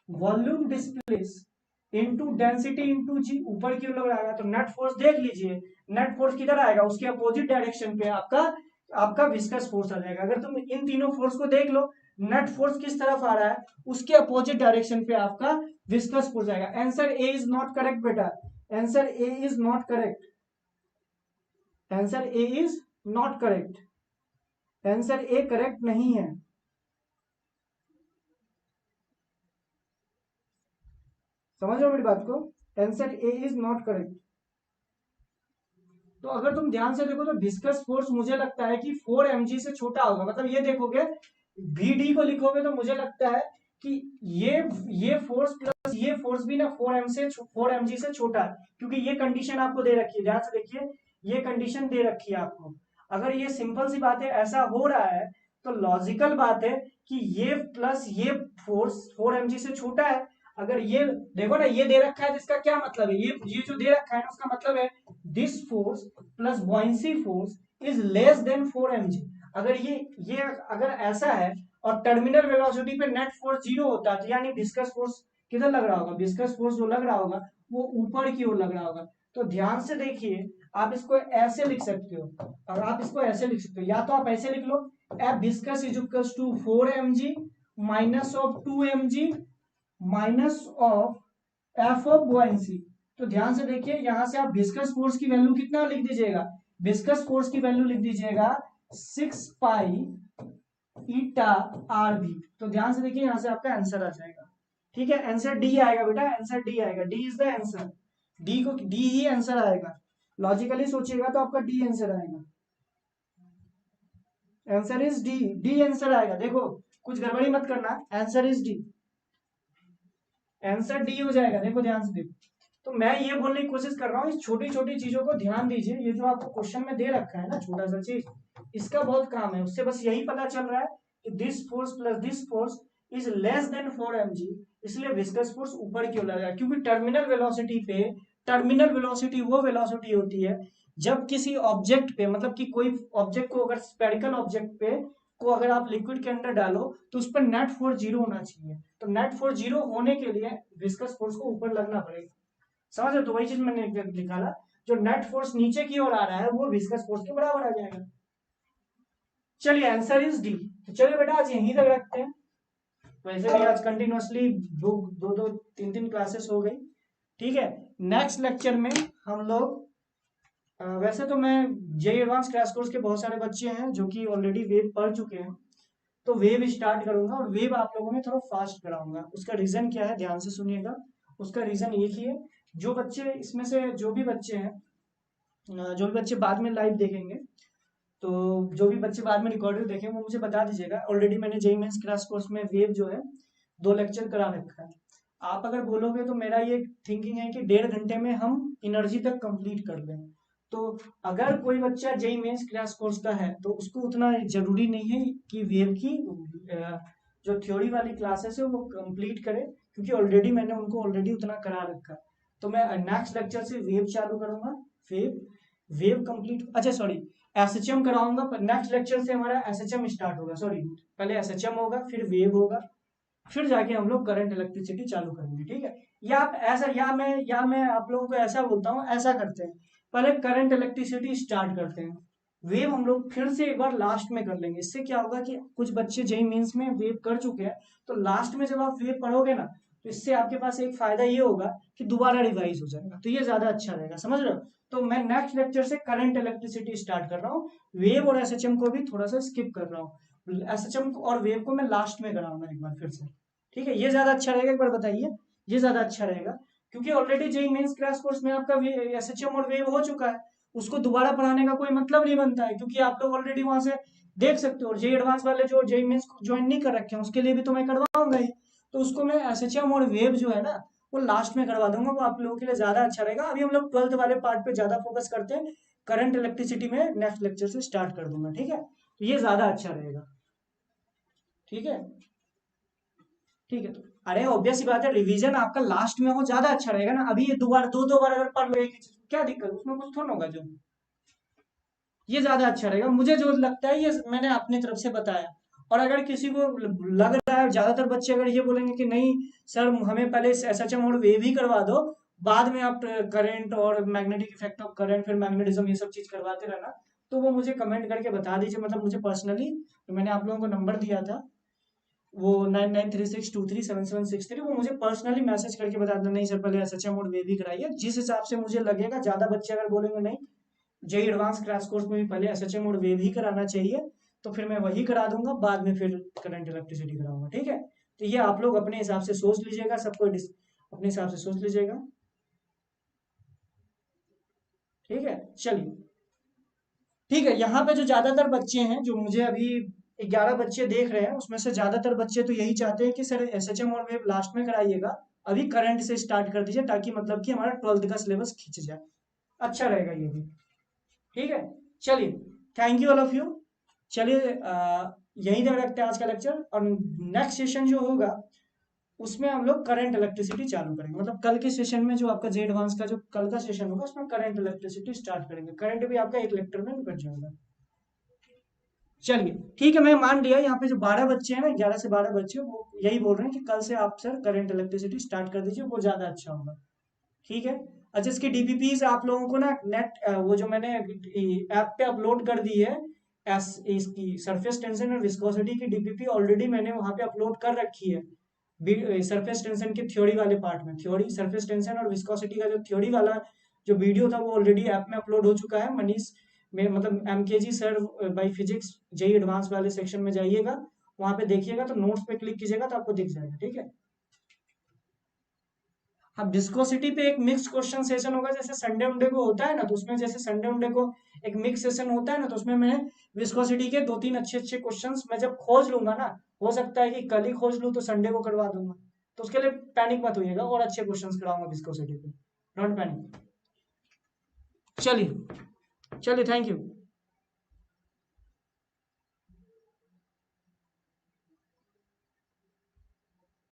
volume displace into density into g, ऊपर की ओर लग रहा है, तो नेट फोर्स देख लीजिए, नेट फोर्स किधर आएगा, उसके अपोजिट डायरेक्शन पे आपका आपका विस्कस फोर्स आ जाएगा। अगर तुम इन तीनों फोर्स को देख लो, नेट फोर्स किस तरफ आ रहा है, उसके अपोजिट डायरेक्शन पे आपका विस्कस फोर्स आएगा। Answer A is not correct बेटा, answer A is not correct, answer A is not correct, answer A correct नहीं है। समझ लो मेरी बात को, answer A is not correct. तो अगर तुम ध्यान से देखो तो विस्कस फोर्स मुझे लगता है कि 4mg से छोटा होगा, मतलब ये देखोगे vd को लिखोगे तो मुझे लगता है कि ये फोर्स प्लस ये फोर्स भी ना 4mg से छोटा है, क्योंकि ये कंडीशन आपको दे रखी है, ध्यान से देखिए, ये कंडीशन दे रखी है आपको। अगर ये सिंपल सी बात है ऐसा हो रहा है, तो लॉजिकल बात है कि ये प्लस ये फोर्स 4mg से छोटा है। अगर ये देखो ना, ये दे रखा है, तो इसका क्या मतलब है, ये जो दे रखा है ना, उसका मतलब है this force plus buoyancy force is less than 4 mg, अगर ये अगर ऐसा है और टर्मिनल वेलोसिटी पे नेट फोर्स 0 होता है, तो यानी विस्कस फोर्स किधर लग रहा होगा, विस्कस फोर्स जो लग रहा होगा वो ऊपर की ओर लग रहा होगा। तो ध्यान से देखिए, आप इसको ऐसे लिख सकते हो, और आप इसको ऐसे लिख सकते हो, या तो आप ऐसे लिख लो, F viscous is equals to 4 mg minus of 2 mg minus of F of buoyancy. तो ध्यान से देखिए, यहां से आप विस्कस फोर्स की वैल्यू कितना लिख दीजिएगा, विस्कस फोर्स की वैल्यू लिख दीजिएगा 6 पाई ईटा आर बी। तो ध्यान से देखिए, यहां से आपका आंसर आ जाएगा। ठीक है, आंसर डी आएगा बेटा, आंसर डी आएगा, D is the answer, D he answer आएगा। लॉजिकली सोचिएगा तो आपका डी आंसर आएगा, answer is D, D answer आएगा। देखो कुछ गड़बड़ी मत करना, answer is D, answer D हो जाएगा। देखो ध्यान से देखो, तो मैं ये बोलने की कोशिश कर रहा हूँ, इस छोटी छोटी चीजों को ध्यान दीजिए। ये जो आपको क्वेश्चन में दे रखा है ना छोटा सा चीज, इसका बहुत काम है, उससे बस यही पता चल रहा है कि this force plus this force is less than 4 mg, इसलिए विस्कस फोर्स ऊपर की ओर लगेगा। क्योंकि टर्मिनल वेलोसिटी पे, टर्मिनल वेलोसिटी वो वेलोसिटी होती है जब किसी ऑब्जेक्ट पे, मतलब कि कोई ऑब्जेक्ट को, अगर स्पेरिकल ऑब्जेक्ट पे को अगर आप लिक्विड के अंदर डालो तो उस पर नेट फोर्स 0 होना चाहिए। तो नेट फोर्स 0 होने के लिए विस्कस फोर्स को ऊपर लगना पड़ेगा, समझ रहे? तो वही चीज मैंने निकाला, जो नेट फोर्स नीचे की ओर आ रहा है वो विस्कस फोर्स के बराबर आ जाएगा। चलिए आंसर इज डी। तो चलिए बेटा आज यहीं तक रखते हैं, वैसे भी आज कंटिन्यूअसली दो दो दो तीन तीन क्लासेस हो गई। ठीक है, नेक्स्ट लेक्चर में हम लोग वैसे तो मैं जेई एडवांस क्रैश कोर्स के बहुत सारे बच्चे हैं जो कि ऑलरेडी वेव पढ़ चुके हैं, तो वेव स्टार्ट करूंगा और वेव आप लोगों में थोड़ा फास्ट कराऊंगा। उसका रीजन क्या है, ध्यान से सुनिएगा। उसका रीजन एक ही है, जो बच्चे इसमें से, जो भी बच्चे हैं, जो भी बच्चे बाद में लाइव देखेंगे, तो जो भी बच्चे बाद में रिकॉर्डेड देखेंगे वो मुझे बता दीजिएगा। ऑलरेडी मैंने जेई मेंस क्रैश कोर्स में वेव जो है 2 लेक्चर करा रखा है। आप अगर बोलोगे तो मेरा ये थिंकिंग है कि 1.5 घंटे में हम एनर्जी तक कंप्लीट कर लें। तो अगर कोई बच्चा जेई मेंस क्रैश कोर्स का है तो उसको उतना जरूरी नहीं है कि वेव की जो थ्योरी वाली क्लासेस है वो कंप्लीट करे, क्योंकि ऑलरेडी मैंने उनको ऑलरेडी उतना करा रखा है। तो मैं नेक्स्ट लेक्चर से वेव चालू करूंगा, वेव वेव कंप्लीट, अच्छा सॉरी, एसएचएम कराऊंगा। पर नेक्स्ट लेक्चर से हमारा एसएचएम स्टार्ट होगा, सॉरी पहले एसएचएम होगा फिर वेव होगा, फिर जाके हम लोग करंट इलेक्ट्रिसिटी चालू करेंगे। ठीक है, या आप ऐसा, या मैं आप लोगों को ऐसा बोलता हूँ, ऐसा करते हैं, पहले करंट इलेक्ट्रिसिटी स्टार्ट करते हैं, वेव हम लोग फिर से एक बार लास्ट में कर लेंगे। इससे क्या होगा कि कुछ बच्चे जेई मेंस में वेव कर चुके हैं, तो लास्ट में जब आप वेव पढ़ोगे ना, तो इससे आपके पास एक फायदा ये होगा कि दोबारा रिवाइज हो जाएगा, तो ये ज्यादा अच्छा रहेगा, समझ रहे हो? तो मैं नेक्स्ट लेक्चर से करंट इलेक्ट्रिसिटी स्टार्ट कर रहा हूँ, वेव और एसएचएम को भी थोड़ा सा स्किप कर रहा हूँ, एसएचएम और वेव को मैं लास्ट में कराऊंगा एक बार फिर से। ठीक है, ये ज्यादा अच्छा रहेगा, एक बार बताइए, ये ज्यादा अच्छा रहेगा, क्योंकि already JEE Mains crash course में आपका एसएचएम और वेव हो चुका है, उसको दोबारा पढ़ाने का कोई मतलब नहीं बनता है, क्योंकि आप लोग ऑलरेडी वहां से देख सकते हो। और जेई एडवांस वाले जो जेई मेंस ज्वाइन नहीं कर रखे हैं उसके लिए भी तो मैं करवाऊंगा ही, तो उसको मैं एसएचएम और वेव जो है ना वो लास्ट में करवा दूंगा, वो आप लोगों के लिए ज्यादा अच्छा रहेगा। अभी हम लोग 12th वाले पार्ट पे ज्यादा फोकस करते हैं, करंट इलेक्ट्रिसिटी में नेक्स्ट लेक्चर से स्टार्ट कर दूंगा। ठीक है, तो ये ज्यादा अच्छा रहेगा। ठीक है, ठीक है, तो अरे ऑब्वियस ही बात है, रिवीजन आपका लास्ट में हो ज्यादा अच्छा रहेगा ना। अभी ये दो बार अगर पढ़ लो एक ही चीज, क्या दिक्कत, उसमें कुछ थोड़ा होगा, जो ये ज्यादा अच्छा रहेगा। मुझे जो लगता है ये मैंने अपनी तरफ से बताया। और अगर किसी को लग रहा है, ज्यादातर बच्चे अगर ये बोलेंगे कि नहीं सर हमें पहले एसएचएम और वेव ही करवा दो, बाद में आप करंट और मैग्नेटिक इफेक्ट ऑफ करंट फिर मैग्नेटिज्म ये सब चीज करवाते रहना, तो वो मुझे कमेंट करके बता दीजिए। मतलब मुझे पर्सनली, मैंने आप लोगों को नंबर दिया था वो 9936237763, वो मुझे पर्सनली मैसेज करके बता देना, नहीं सर पहले एसएचएम और वेव ही कराइए। जिस हिसाब से मुझे लगेगा, ज्यादा बच्चे अगर बोलेंगे नहीं जेई एडवांस क्रैश कोर्स में भी पहले एसएचएम और वेव ही कराना चाहिए, तो फिर मैं वही करा दूंगा, बाद में फिर करंट इलेक्ट्रिसिटी कराऊंगा। ठीक है, तो ये आप लोग अपने हिसाब से सोच लीजिएगा, सबको अपने हिसाब से सोच लीजिएगा। ठीक है, चलिए, ठीक है। यहाँ पे जो ज्यादातर बच्चे हैं, जो मुझे अभी 11 बच्चे देख रहे हैं, उसमें से ज्यादातर बच्चे तो यही चाहते हैं कि सर एसएचएम और वेव लास्ट में कराइएगा, अभी करंट से स्टार्ट कर दीजिए, ताकि मतलब कि हमारा 12th का सिलेबस खींच जाए, अच्छा रहेगा ये भी। ठीक है, चलिए, thank you all of you. चलिए यहीं तक रखते हैं आज का लेक्चर, और नेक्स्ट सेशन जो होगा उसमें हम लोग करंट इलेक्ट्रिसिटी चालू करेंगे। मतलब कल के सेशन में जो आपका जे एडवांस का जो कल का सेशन होगा उसमें करंट इलेक्ट्रिसिटी स्टार्ट करेंगे, करंट भी आपका एक लेक्चर में निपट जाएगा। चलिए ठीक है, मैं मान लिया यहाँ पे जो 12 बच्चे हैं ना, 11 से 12 बच्चे, वो यही बोल रहे हैं कि कल से आप सर करंट इलेक्ट्रिसिटी स्टार्ट कर दीजिए, वो ज्यादा अच्छा होगा। ठीक है। अच्छा, इसकी डीपीपीज आप लोगों को ना नेट वो जो मैंने ऐप पे अपलोड कर दी है, इसकी सरफेस टेंशन और विस्कोसिटी की डीपीपी ऑलरेडी मैंने वहां पे अपलोड कर रखी है। सरफेस टेंशन के थ्योरी वाले पार्ट में, थ्योरी सरफेस टेंशन और विस्कोसिटी का जो थ्योरी वाला जो वीडियो था वो ऑलरेडी ऐप में अपलोड हो चुका है। मनीष में मतलब MKG sir by physics JEE advance वाले सेक्शन में जाइएगा, वहां पे देखिएगा तो नोट्स पे क्लिक कीजिएगा तो आपको दिख जाएगा। ठीक है। अब विस्कोसिटी पे एक मिक्स क्वेश्चन सेशन होगा, जैसे संडे उनडे को होता है ना, तो उसमें जैसे संडे उनडे को एक मिक्स सेशन होता है ना, तो उसमें मैं विस्कोसिटी के 2-3 अच्छे अच्छे क्वेश्चंस मैं जब खोज लूंगा ना, हो सकता है कि कल ही खोज लूँ तो संडे को करवा दूंगा। तो उसके लिए पैनिक मत होइएगा, और अच्छे क्वेश्चंस कराऊंगा विस्कोसिटी पे, डोंट पैनिक। चलिए, चलिए, थैंक यू।